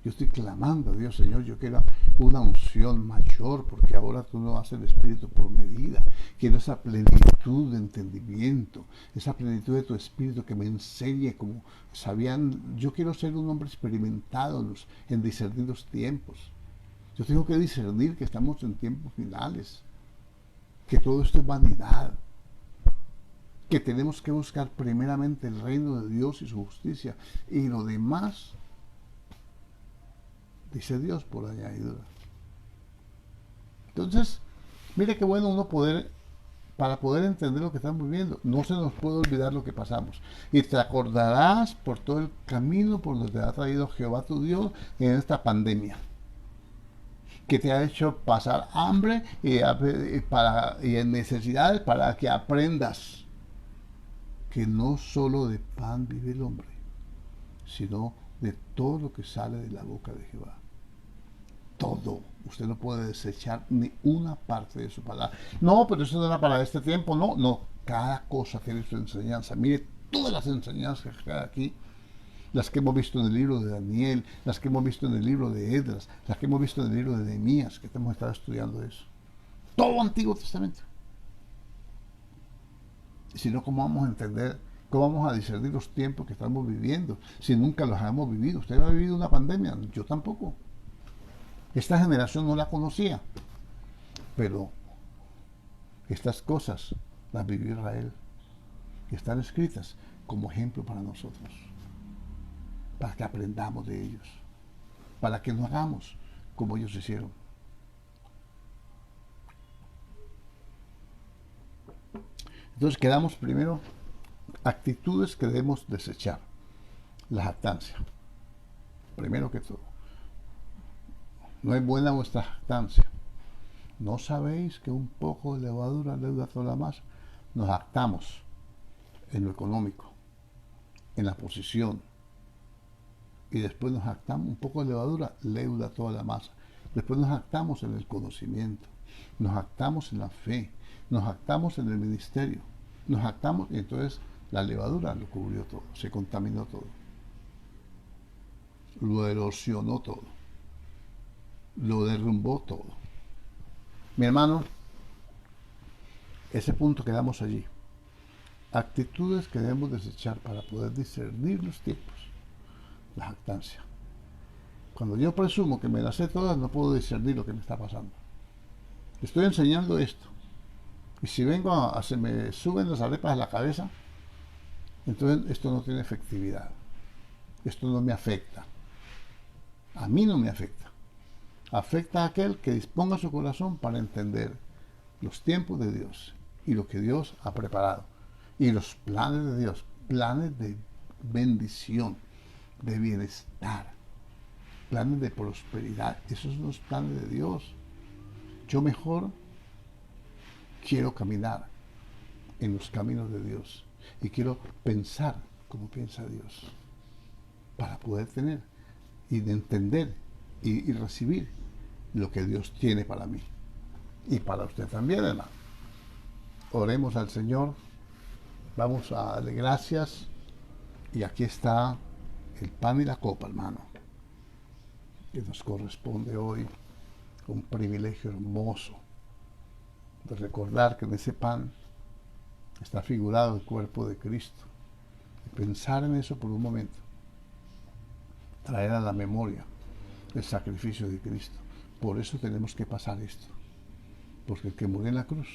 Yo estoy clamando a Dios, Señor, yo quiero una unción mayor, porque ahora tú no haces el Espíritu por medida. Quiero esa plenitud de entendimiento, esa plenitud de tu Espíritu que me enseñe como sabían. Yo quiero ser un hombre experimentado en discernir los tiempos. Yo tengo que discernir que estamos en tiempos finales, que todo esto es vanidad, que tenemos que buscar primeramente el reino de Dios y su justicia, y lo demás, dice Dios, por añadidura. Entonces, mire qué bueno uno para poder entender lo que estamos viviendo. No se nos puede olvidar lo que pasamos. Y te acordarás por todo el camino por donde te ha traído Jehová tu Dios en esta pandemia. que te ha hecho pasar hambre y en necesidades para que aprendas que no solo de pan vive el hombre, sino de todo lo que sale de la boca de Jehová. Todo. Usted no puede desechar ni una parte de su palabra. No, pero eso no era para este tiempo. No, no. Cada cosa tiene su enseñanza. Mire todas las enseñanzas que hay aquí. Las que hemos visto en el libro de Daniel, las que hemos visto en el libro de Esdras, las que hemos visto en el libro de Nehemías, que hemos estado estudiando eso. Todo Antiguo Testamento. Y si no, ¿cómo vamos a entender? ¿Cómo vamos a discernir los tiempos que estamos viviendo? Si nunca los hemos vivido. ¿Usted ha vivido una pandemia? Yo tampoco. Esta generación no la conocía. Pero estas cosas las vivió Israel. Y están escritas como ejemplo para nosotros. Para que aprendamos de ellos. Para que no hagamos como ellos hicieron. Entonces quedamos primero actitudes que debemos desechar. La jactancia. Primero que todo. No es buena vuestra jactancia. ¿No sabéis que un poco de levadura leuda toda la masa? Nos jactamos en lo económico, en la posición. Y después nos jactamos, un poco de levadura leuda toda la masa. Después nos jactamos en el conocimiento. Nos jactamos en la fe. Nos jactamos en el ministerio. Nos jactamos y entonces la levadura lo cubrió todo. Se contaminó todo. Lo erosionó todo. Lo derrumbó todo. Mi hermano, ese punto quedamos allí. Actitudes que debemos desechar para poder discernir los tiempos. La jactancia. Cuando yo presumo que me las sé todas, no puedo discernir lo que me está pasando. Estoy enseñando esto. Y si se me suben las arepas a la cabeza, entonces esto no tiene efectividad. Esto no me afecta. A mí no me afecta. Afecta a aquel que disponga su corazón para entender los tiempos de Dios y lo que Dios ha preparado. Y los planes de Dios, planes de bendición, de bienestar, planes de prosperidad. Esos son los planes de Dios. Yo mejor quiero caminar en los caminos de Dios y quiero pensar como piensa Dios para poder tener y de entender y recibir lo que Dios tiene para mí y para usted también, hermano. Oremos al Señor, vamos a darle gracias y aquí está el pan y la copa, hermano, que nos corresponde hoy, un privilegio hermoso de recordar que en ese pan está figurado el cuerpo de Cristo y pensar en eso por un momento, traer a la memoria el sacrificio de Cristo. Por eso tenemos que pasar esto, porque el que murió en la cruz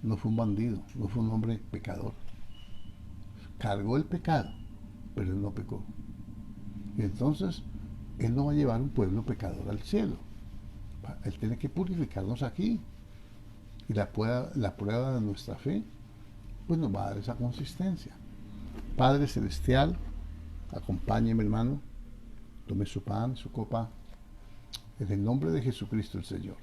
no fue un bandido, no fue un hombre pecador, cargó el pecado, pero él no pecó. Y entonces él no va a llevar un pueblo pecador al cielo. Él tiene que purificarnos aquí. Y la prueba de nuestra fe, pues nos va a dar esa consistencia. Padre Celestial, acompáñeme, hermano, tome su pan, su copa, en el nombre de Jesucristo el Señor.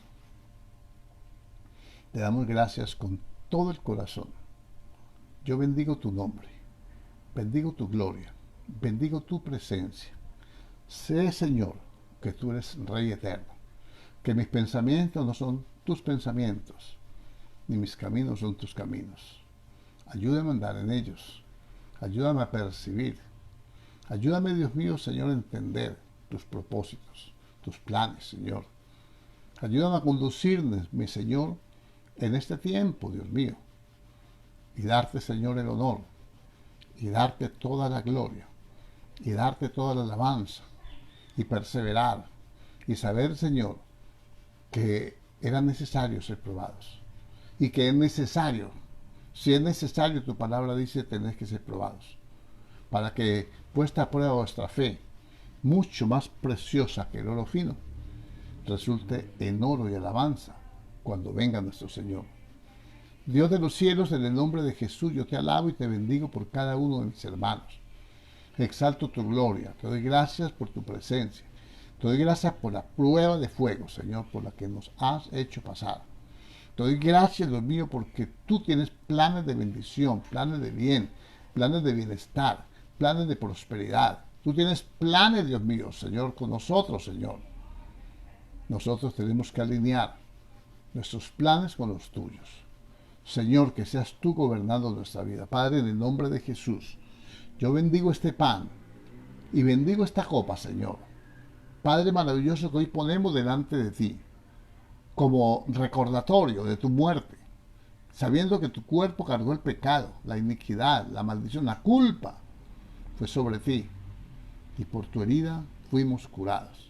Te damos gracias con todo el corazón. Yo bendigo tu nombre, bendigo tu gloria, bendigo tu presencia. Sé, Señor, que tú eres Rey eterno, que mis pensamientos no son tus pensamientos, ni mis caminos son tus caminos. Ayúdame a andar en ellos. Ayúdame a percibir. Ayúdame, Dios mío, Señor, a entender tus propósitos, tus planes, Señor. Ayúdame a conducirme, mi Señor, en este tiempo, Dios mío. Y darte, Señor, el honor. Y darte toda la gloria. Y darte toda la alabanza. Y perseverar. Y saber, Señor, que era necesario ser probados. Y que es necesario, si es necesario, tu palabra dice, tenés que ser probados, para que puesta a prueba vuestra fe, mucho más preciosa que el oro fino, resulte en oro y alabanza cuando venga nuestro Señor. Dios de los cielos, en el nombre de Jesús, yo te alabo y te bendigo por cada uno de mis hermanos. Exalto tu gloria, te doy gracias por tu presencia. Te doy gracias por la prueba de fuego, Señor, por la que nos has hecho pasar. Te doy gracias, Dios mío, porque tú tienes planes de bendición, planes de bien, planes de bienestar, planes de prosperidad. Tú tienes planes, Dios mío, Señor, con nosotros, Señor. Nosotros tenemos que alinear nuestros planes con los tuyos. Señor, que seas tú gobernando nuestra vida. Padre, en el nombre de Jesús, yo bendigo este pan y bendigo esta copa, Señor. Padre maravilloso, que hoy ponemos delante de ti como recordatorio de tu muerte, sabiendo que tu cuerpo cargó el pecado, la iniquidad, la maldición, la culpa fue sobre ti, y por tu herida fuimos curados.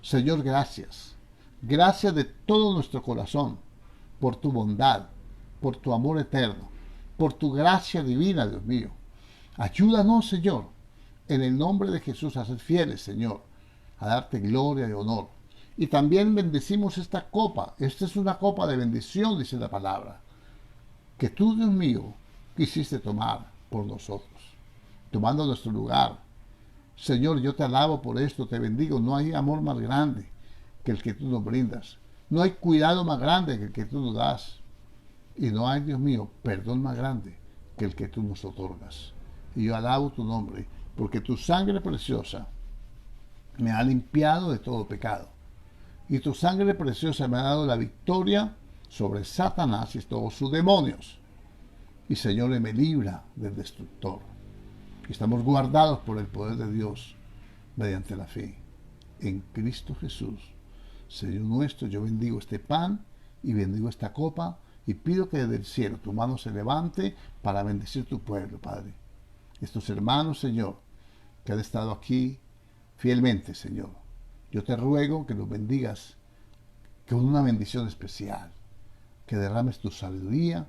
Señor, gracias. Gracias de todo nuestro corazón por tu bondad, por tu amor eterno, por tu gracia divina, Dios mío. Ayúdanos, Señor, en el nombre de Jesús, a ser fieles, Señor, a darte gloria y honor. Y también bendecimos esta copa. Esta es una copa de bendición, dice la palabra, que tú, Dios mío, quisiste tomar por nosotros, tomando nuestro lugar. Señor, yo te alabo por esto, te bendigo. No hay amor más grande que el que tú nos brindas. No hay cuidado más grande que el que tú nos das. Y no hay, Dios mío, perdón más grande que el que tú nos otorgas. Y yo alabo tu nombre, porque tu sangre preciosa me ha limpiado de todo pecado. Y tu sangre preciosa me ha dado la victoria sobre Satanás y todos sus demonios. Y Señor, me libra del destructor. Y estamos guardados por el poder de Dios mediante la fe en Cristo Jesús. Señor nuestro, yo bendigo este pan y bendigo esta copa y pido que desde el cielo tu mano se levante para bendecir tu pueblo, Padre. Estos hermanos, Señor, que han estado aquí fielmente, Señor, yo te ruego que los bendigas con una bendición especial, que derrames tu sabiduría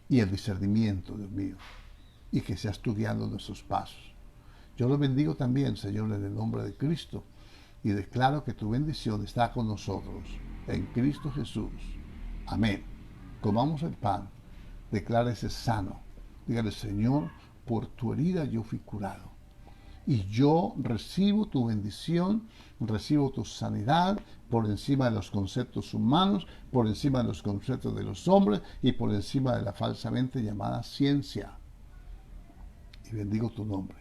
y el discernimiento, Dios mío, y que seas tú guiando nuestros pasos. Yo los bendigo también, Señor, en el nombre de Cristo, y declaro que tu bendición está con nosotros, en Cristo Jesús. Amén. Comamos el pan, declárese sano. Dígale, Señor, por tu herida yo fui curado. Y yo recibo tu bendición, recibo tu sanidad por encima de los conceptos humanos, por encima de los conceptos de los hombres y por encima de la falsamente llamada ciencia. Y bendigo tu nombre.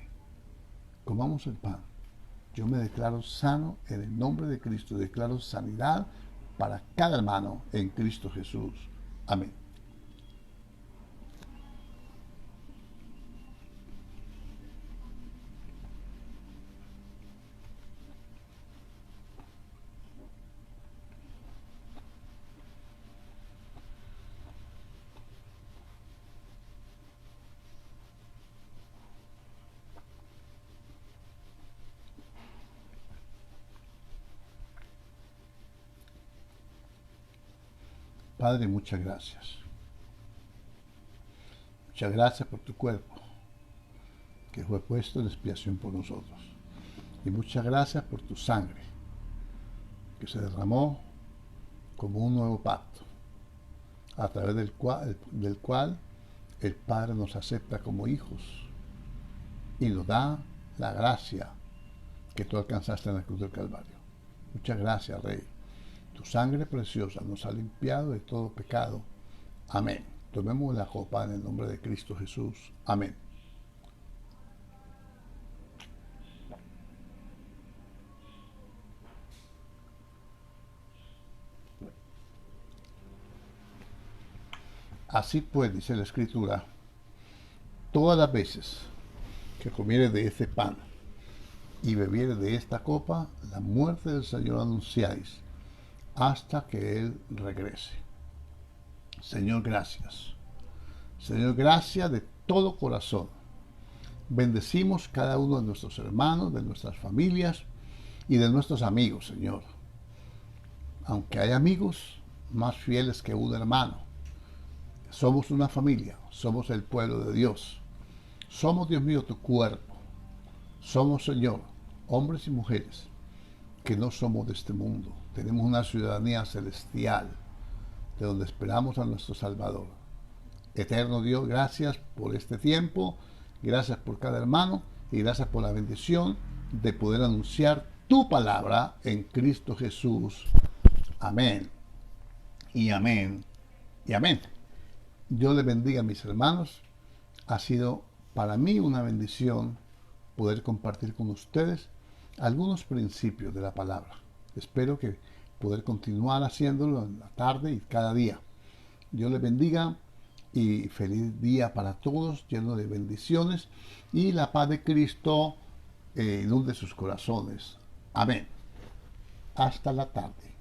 Comamos el pan. Yo me declaro sano en el nombre de Cristo. Declaro sanidad para cada hermano en Cristo Jesús. Amén. Padre, muchas gracias. Muchas gracias por tu cuerpo, que fue puesto en expiación por nosotros. Y muchas gracias por tu sangre, que se derramó como un nuevo pacto, a través del cual el Padre nos acepta como hijos y nos da la gracia que tú alcanzaste en la cruz del Calvario. Muchas gracias, Rey. Tu sangre preciosa nos ha limpiado de todo pecado. Amén. Tomemos la copa en el nombre de Cristo Jesús. Amén. Así pues, dice la Escritura, todas las veces que comieres de este pan y bebieres de esta copa, la muerte del Señor anunciáis hasta que Él regrese. Señor, gracias. Señor, gracias de todo corazón. Bendecimos cada uno de nuestros hermanos, de nuestras familias y de nuestros amigos, Señor. Aunque hay amigos más fieles que un hermano, somos una familia, somos el pueblo de Dios. Somos, Dios mío, tu cuerpo. Somos, Señor, hombres y mujeres que no somos de este mundo. Tenemos una ciudadanía celestial, de donde esperamos a nuestro Salvador. Eterno Dios, gracias por este tiempo, gracias por cada hermano y gracias por la bendición de poder anunciar tu palabra en Cristo Jesús. Amén. Y amén. Y amén. Dios les bendiga a mis hermanos. Ha sido para mí una bendición poder compartir con ustedes algunos principios de la palabra. Espero que poder continuar haciéndolo en la tarde y cada día. Dios les bendiga y feliz día para todos, lleno de bendiciones, y la paz de Cristo inunde sus corazones. Amén. Hasta la tarde.